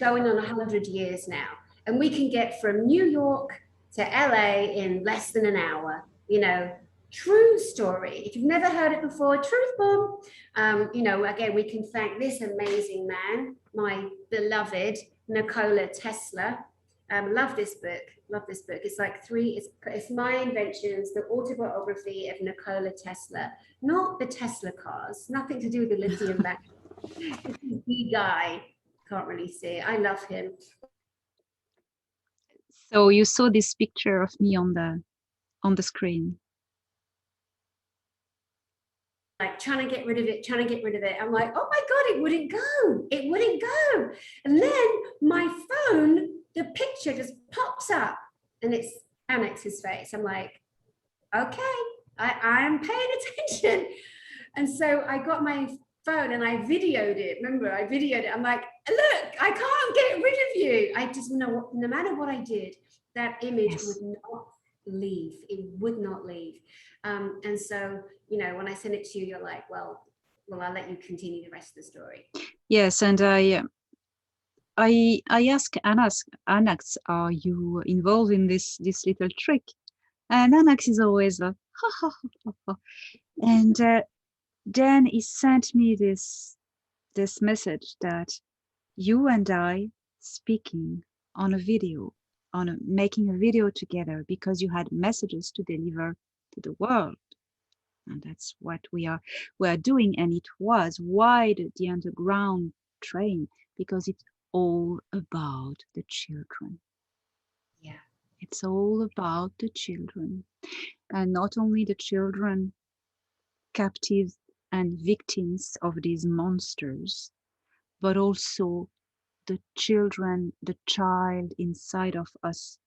going on 100 years now, and we can get from New York to LA in less than an hour, you know. True story. If you've never heard it before, truth bomb. You know, again, we can thank this amazing man, my beloved Nikola Tesla. Love this book. Love this book. It's like it's my inventions, the autobiography of Nikola Tesla, not the Tesla cars, nothing to do with the lithium battery. This is the guy. Can't really see it. I love him. So you saw this picture of me on the screen. Like trying to get rid of it, trying to get rid of it. I'm like, oh my God, it wouldn't go. It wouldn't go. And then my phone, the picture just pops up and it's Annex's face. I'm like, okay, I am paying attention. And so I got my phone and I videoed it. Remember, I videoed it. I'm like, look, I can't get rid of you. I just know no matter what I did, that image Yes. would not leave. It would not leave. And so, you know, when I send it to you, you're like, well, I'll let you continue the rest of the story. Yes, and I asked Anax, are you involved in this little trick? And Anax is always like, ha ha ha ha, ha. And then he sent me this message that you and I speaking on a video, making a video together because you had messages to deliver to the world. And that's what we are doing. And it was why the underground train, because it's all about the children. Yeah. It's all about the children. And not only the children captives and victims of these monsters, but also the children, the child inside of us,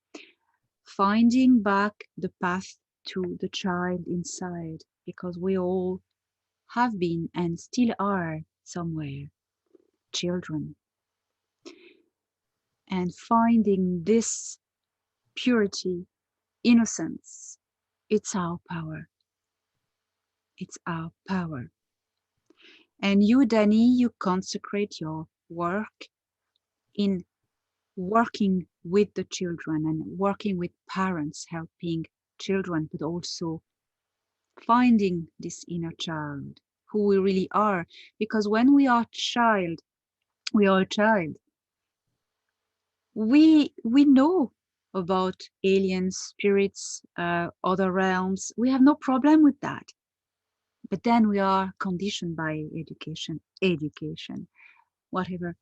finding back the path to the child inside, because we all have been and still are somewhere children. And finding this purity, innocence, it's our power. It's our power. And you, Dani, you consecrate your work in working with the children and working with parents, helping children, but also finding this inner child, who we really are. Because when we are a child. We know about aliens, spirits, other realms. We have no problem with that. But then we are conditioned by education, whatever.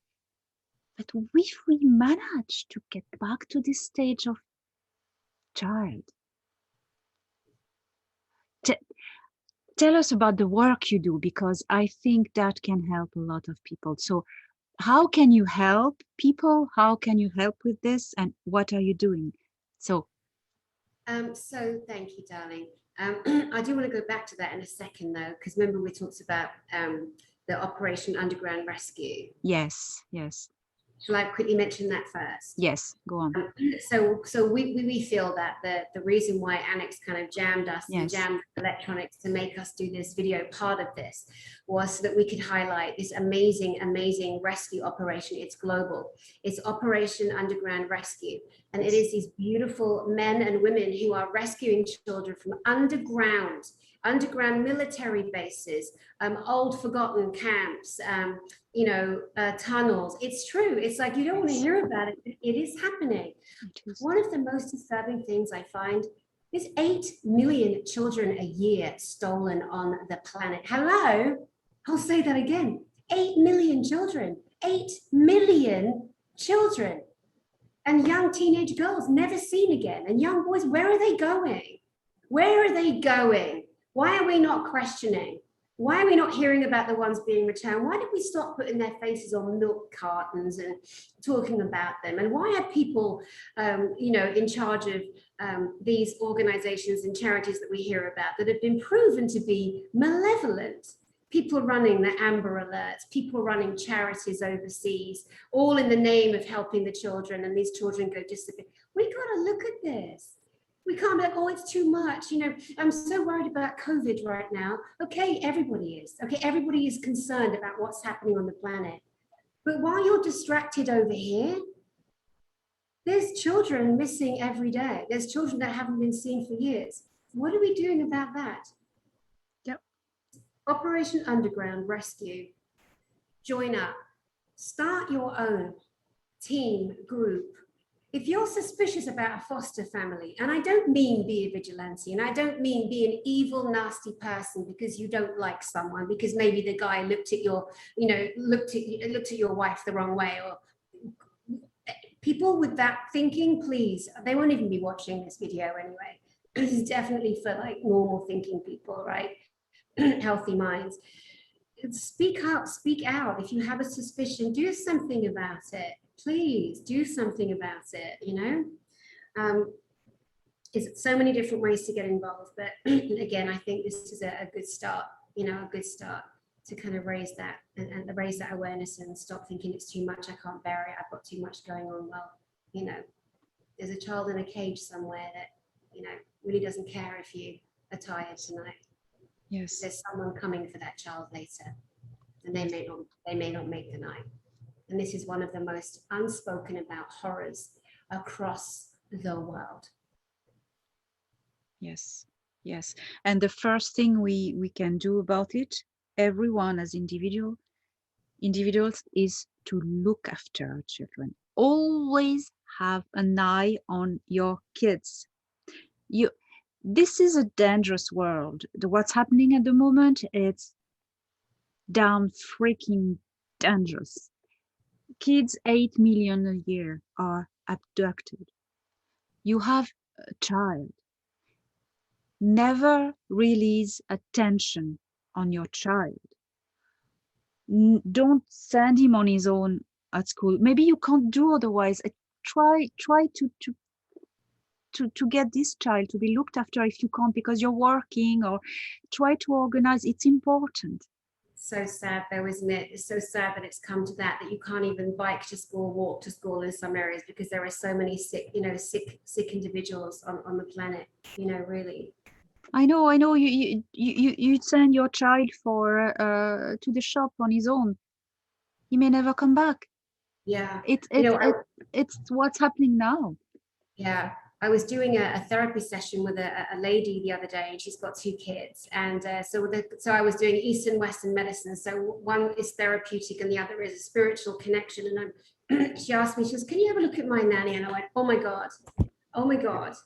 But if we manage to get back to this stage of child, tell us about the work you do, because I think that can help a lot of people. So how can you help people? How can you help with this? And what are you doing? So Thank you, darling. I do want to go back to that in a second, though, because remember we talked about the Operation Underground Rescue. yes. Shall I quickly mention that first? Yes, go on. So we feel that the reason why Annex kind of jammed us and Yes. jammed electronics to make us do this video part of this was so that we could highlight this amazing rescue operation. It's global. It's Operation Underground Rescue. And it is these beautiful men and women who are rescuing children from underground military bases, old forgotten camps, tunnels. It's true. It's like you don't want to hear about it, but it is happening. One of the most disturbing things I find is 8 million children a year stolen on the planet. Hello? I'll say that again. 8 million children. 8 million children. And young teenage girls never seen again. And young boys, where are they going? Where are they going? Why are we not questioning? Why are we not hearing about the ones being returned? Why did we stop putting their faces on milk cartons and talking about them? And why are people, in charge of these organizations and charities that we hear about that have been proven to be malevolent? People running the Amber Alerts, people running charities overseas, all in the name of helping the children, and these children go disappear. We got to look at this. We can't be like, oh, it's too much. I'm so worried about COVID right now. Okay, everybody is. Okay, everybody is concerned about what's happening on the planet. But while you're distracted over here, there's children missing every day. There's children that haven't been seen for years. What are we doing about that? Yep. Operation Underground Rescue. Join up. Start your own team, group. if you're suspicious about a foster family, and I don't mean be a vigilante, and I don't mean be an evil, nasty person because you don't like someone, because maybe the guy looked at your, looked at your wife the wrong way, or people with that thinking, please, they won't even be watching this video anyway. This is definitely for like normal thinking people, right? Healthy minds. Speak up, speak out. If you have a suspicion, do something about it. Please do something about it, It's so many different ways to get involved, but again, I think this is a good start, a good start to kind of raise that and raise that awareness and stop thinking it's too much, I can't bear it, I've got too much going on. Well, there's a child in a cage somewhere that, really doesn't care if you are tired tonight. Yes. There's someone coming for that child later, and they may not make the night. And this is one of the most unspoken about horrors across the world. Yes, yes. And the first thing we can do about it, everyone as individuals, is to look after our children. Always have an eye on your kids. This is a dangerous world. What's happening at the moment, it's damn freaking dangerous. Kids, 8 million a year, are abducted. You have a child. Never release attention on your child. Don't send him on his own at school. Maybe you can't do otherwise. Try to get this child to be looked after if you can't because you're working, or try to organize. It's important. So sad though, isn't it? It's so sad that it's come to that you can't even bike to school, walk to school in some areas because there are so many sick individuals on the planet, really. I know. You send your child to the shop on his own. He may never come back. Yeah. It's what's happening now. Yeah. I was doing a therapy session with a lady the other day, and she's got 2 kids. And so I was doing Eastern Western medicine. So one is therapeutic and the other is a spiritual connection. And she asked me, she goes, "Can you have a look at my nanny?" And I went, "Oh my God. Oh my God."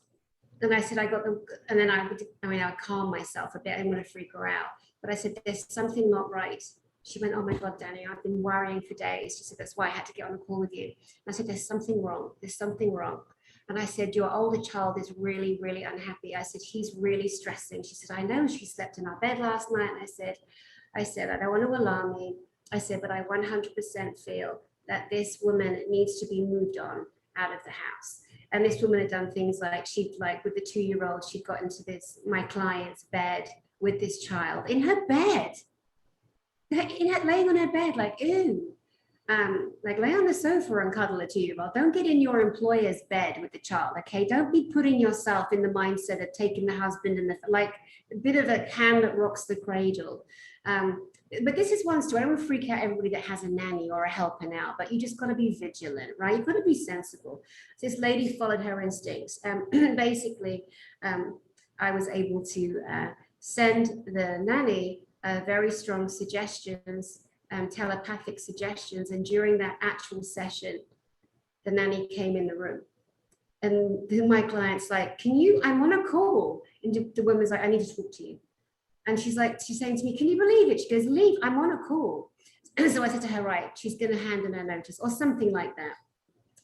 And I said, and then I would calm myself a bit. I didn't want to freak her out. But I said, "There's something not right." She went, "Oh my God, Dani, I've been worrying for days." She said, "That's why I had to get on a call with you." And I said, "There's something wrong. There's something wrong." And I said, "Your older child is really, really unhappy." I said, "He's really stressing." She said, "I know, she slept in our bed last night." And I said, "I don't want to alarm you." I said, "But I 100% feel that this woman needs to be moved on out of the house." And this woman had done things like, with the 2-year-old, she'd got into my client's bed with this child in her bed, laying on her bed, like, ew. Like, lay on the sofa and cuddle a 2-year-old. Don't get in your employer's bed with the child, okay? Don't be putting yourself in the mindset of taking the husband and like a bit of a hand that rocks the cradle. But this is one story. I don't want to freak out everybody that has a nanny or a helper now, but you just got to be vigilant, right? You've got to be sensible. So this lady followed her instincts. Basically, I was able to send the nanny very strong suggestions, telepathic suggestions. And during that actual session, the nanny came in the room. And then my client's like, I'm on a call. And the woman's like, "I need to talk to you." And she's saying to me, "Can you believe it?" She goes, "Leave, I'm on a call." So I said to her, "Right, she's going to hand in her notice," or something like that.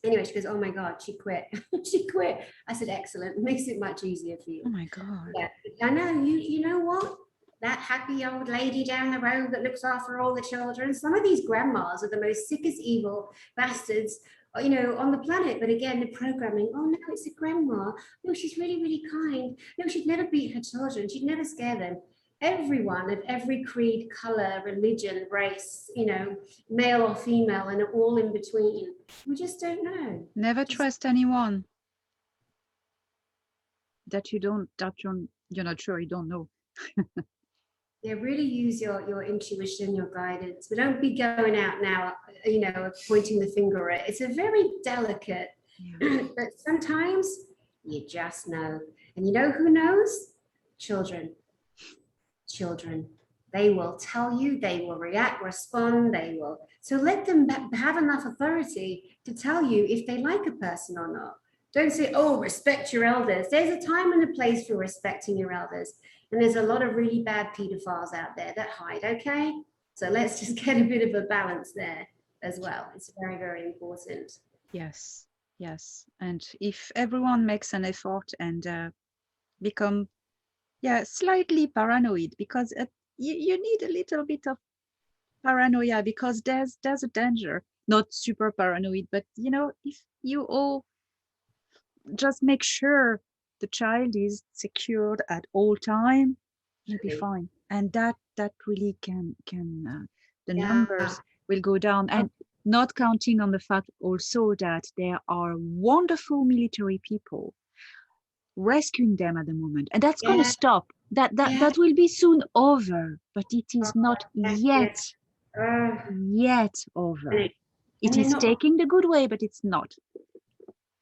Anyway, she goes, "Oh my God, she quit." She quit. I said, "Excellent. It makes it much easier for you." Oh my God. Yeah, I know. You know what? That happy old lady down the road that looks after all the children. Some of these grandmas are the most sickest evil bastards, on the planet. But again, the programming, "Oh no, it's a grandma. No, she's really, really kind. No, she'd never beat her children. She'd never scare them." Everyone of every creed, color, religion, race, male or female, and all in between. We just don't know. Never trust anyone that you're not sure, you don't know. Yeah, really use your intuition, your guidance, but don't be going out now, pointing the finger at it. It's a very delicate, but sometimes you just know. And you know who knows? Children. They will tell you, they will react, respond, they will. So let them have enough authority to tell you if they like a person or not. Don't say, oh, respect your elders. There's a time and a place for respecting your elders. And there's a lot of really bad pedophiles out there that hide, okay? So let's just get a bit of a balance there as well. It's very, very important. Yes, yes. And if everyone makes an effort and become, yeah, slightly paranoid, because you need a little bit of paranoia, because there's a danger. Not super paranoid, but you know, if you all just make sure the child is secured at all time, you'll be Really. fine. And that really can the Yeah. numbers will go down. And not counting on the fact also that there are wonderful military people rescuing them at the moment, and that's going to Yeah. stop. Yeah. That will be soon over, but it Oh, is not that's yet it. Uh, and, over. it, It and they're is not taking the good way, but it's not.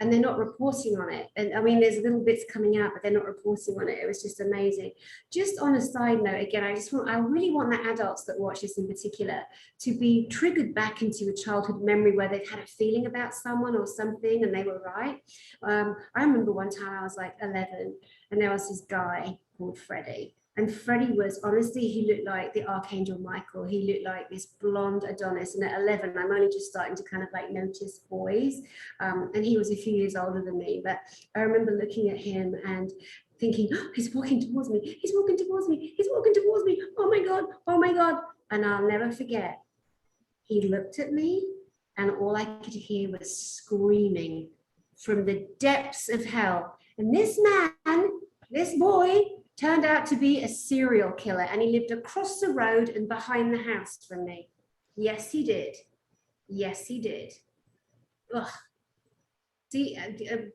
and they're not reporting on it. And I mean, there's little bits coming out, but they're not reporting on it. It was just amazing. Just on a side note, again, I really want the adults that watch this in particular to be triggered back into a childhood memory where they've had a feeling about someone or something and they were right. I remember one time I was like 11 and there was this guy called Freddie. And Freddie was, honestly, he looked like the Archangel Michael. He looked like this blonde Adonis. And at 11, I'm only just starting to kind of like notice boys. And he was a few years older than me. But I remember looking at him and thinking, oh, he's walking towards me. He's walking towards me. He's walking towards me. Oh my God. Oh my God. And I'll never forget. He looked at me and all I could hear was screaming from the depths of hell. And this man, this boy, turned out to be a serial killer and he lived across the road and behind the house from me. Yes, he did. Yes, he did. Ugh. See,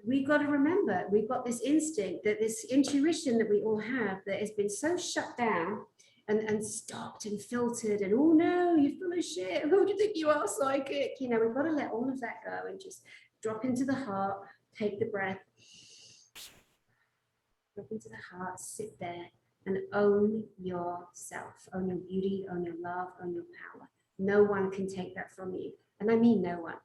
we've got to remember, we've got this instinct, that this intuition that we all have that has been so shut down and stopped and filtered and, oh no, you're full of shit. Who do you think you are, psychic? You know, we've got to let all of that go and just drop into the heart, take the breath, drop into the heart, sit there and own yourself, own your beauty, own your love, own your power. No one can take that from you. And I mean no one.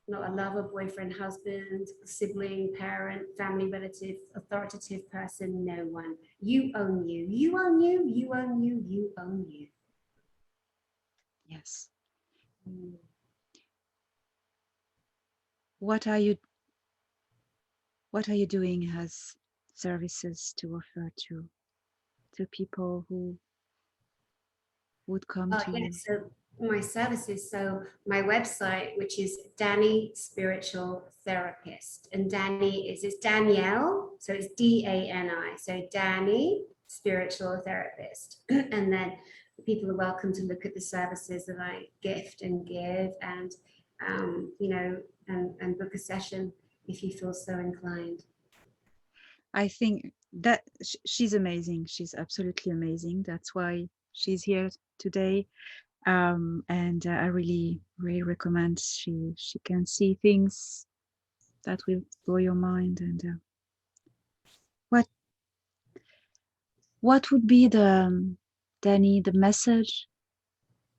Not a lover, boyfriend, husband, sibling, parent, family, relative, authoritative person, no one. You own you. You own you. You own you. You own you. Yes. What are you doing as services to offer to people who would come Oh, to you? yes. So my services. So my website, which is Dani Spiritual Therapist, and Dani is it's Danielle, so it's Dani. So Dani Spiritual Therapist, and then people are welcome to look at the services that I gift and give, and you know, and book a session if you feel so inclined. I think that she's amazing. She's absolutely amazing. That's why she's here today. And I really recommend. She can see things that will blow your mind. And what would be the Dani, the message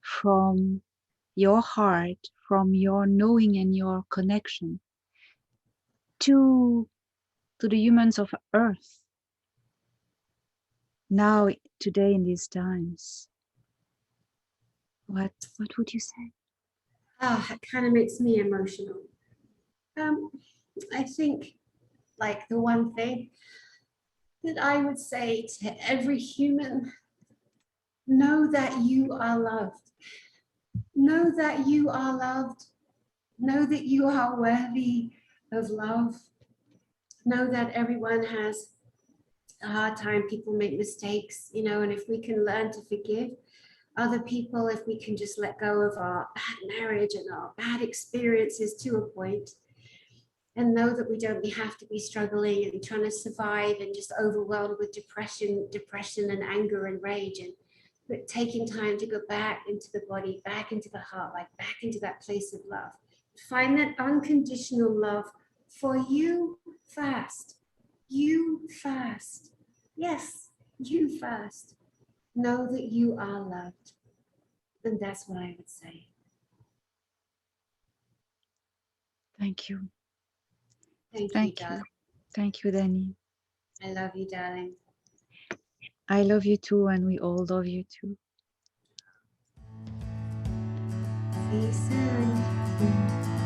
from your heart, from your knowing and your connection to the humans of Earth now, today, in these times? What would you say? Oh, it kind of makes me emotional. Um, I think like the one thing that I would say to every human, know that you are loved. Know that you are loved. Know that you are worthy of love. Know that everyone has a hard time. People make mistakes, you know, and if we can learn to forgive other people, if we can just let go of our bad marriage and our bad experiences to a point, and know that we don't have to be struggling and trying to survive and just overwhelmed with depression and anger and rage, and but taking time to go back into the body, back into the heart, like back into that place of love. Find that unconditional love for you first. You first. Yes, you first. Know that you are loved. And that's what I would say. Thank you. Thank you, Thank darling. you. Thank you, Dani. I love you, darling. I love you too, and we all love you too. See you soon.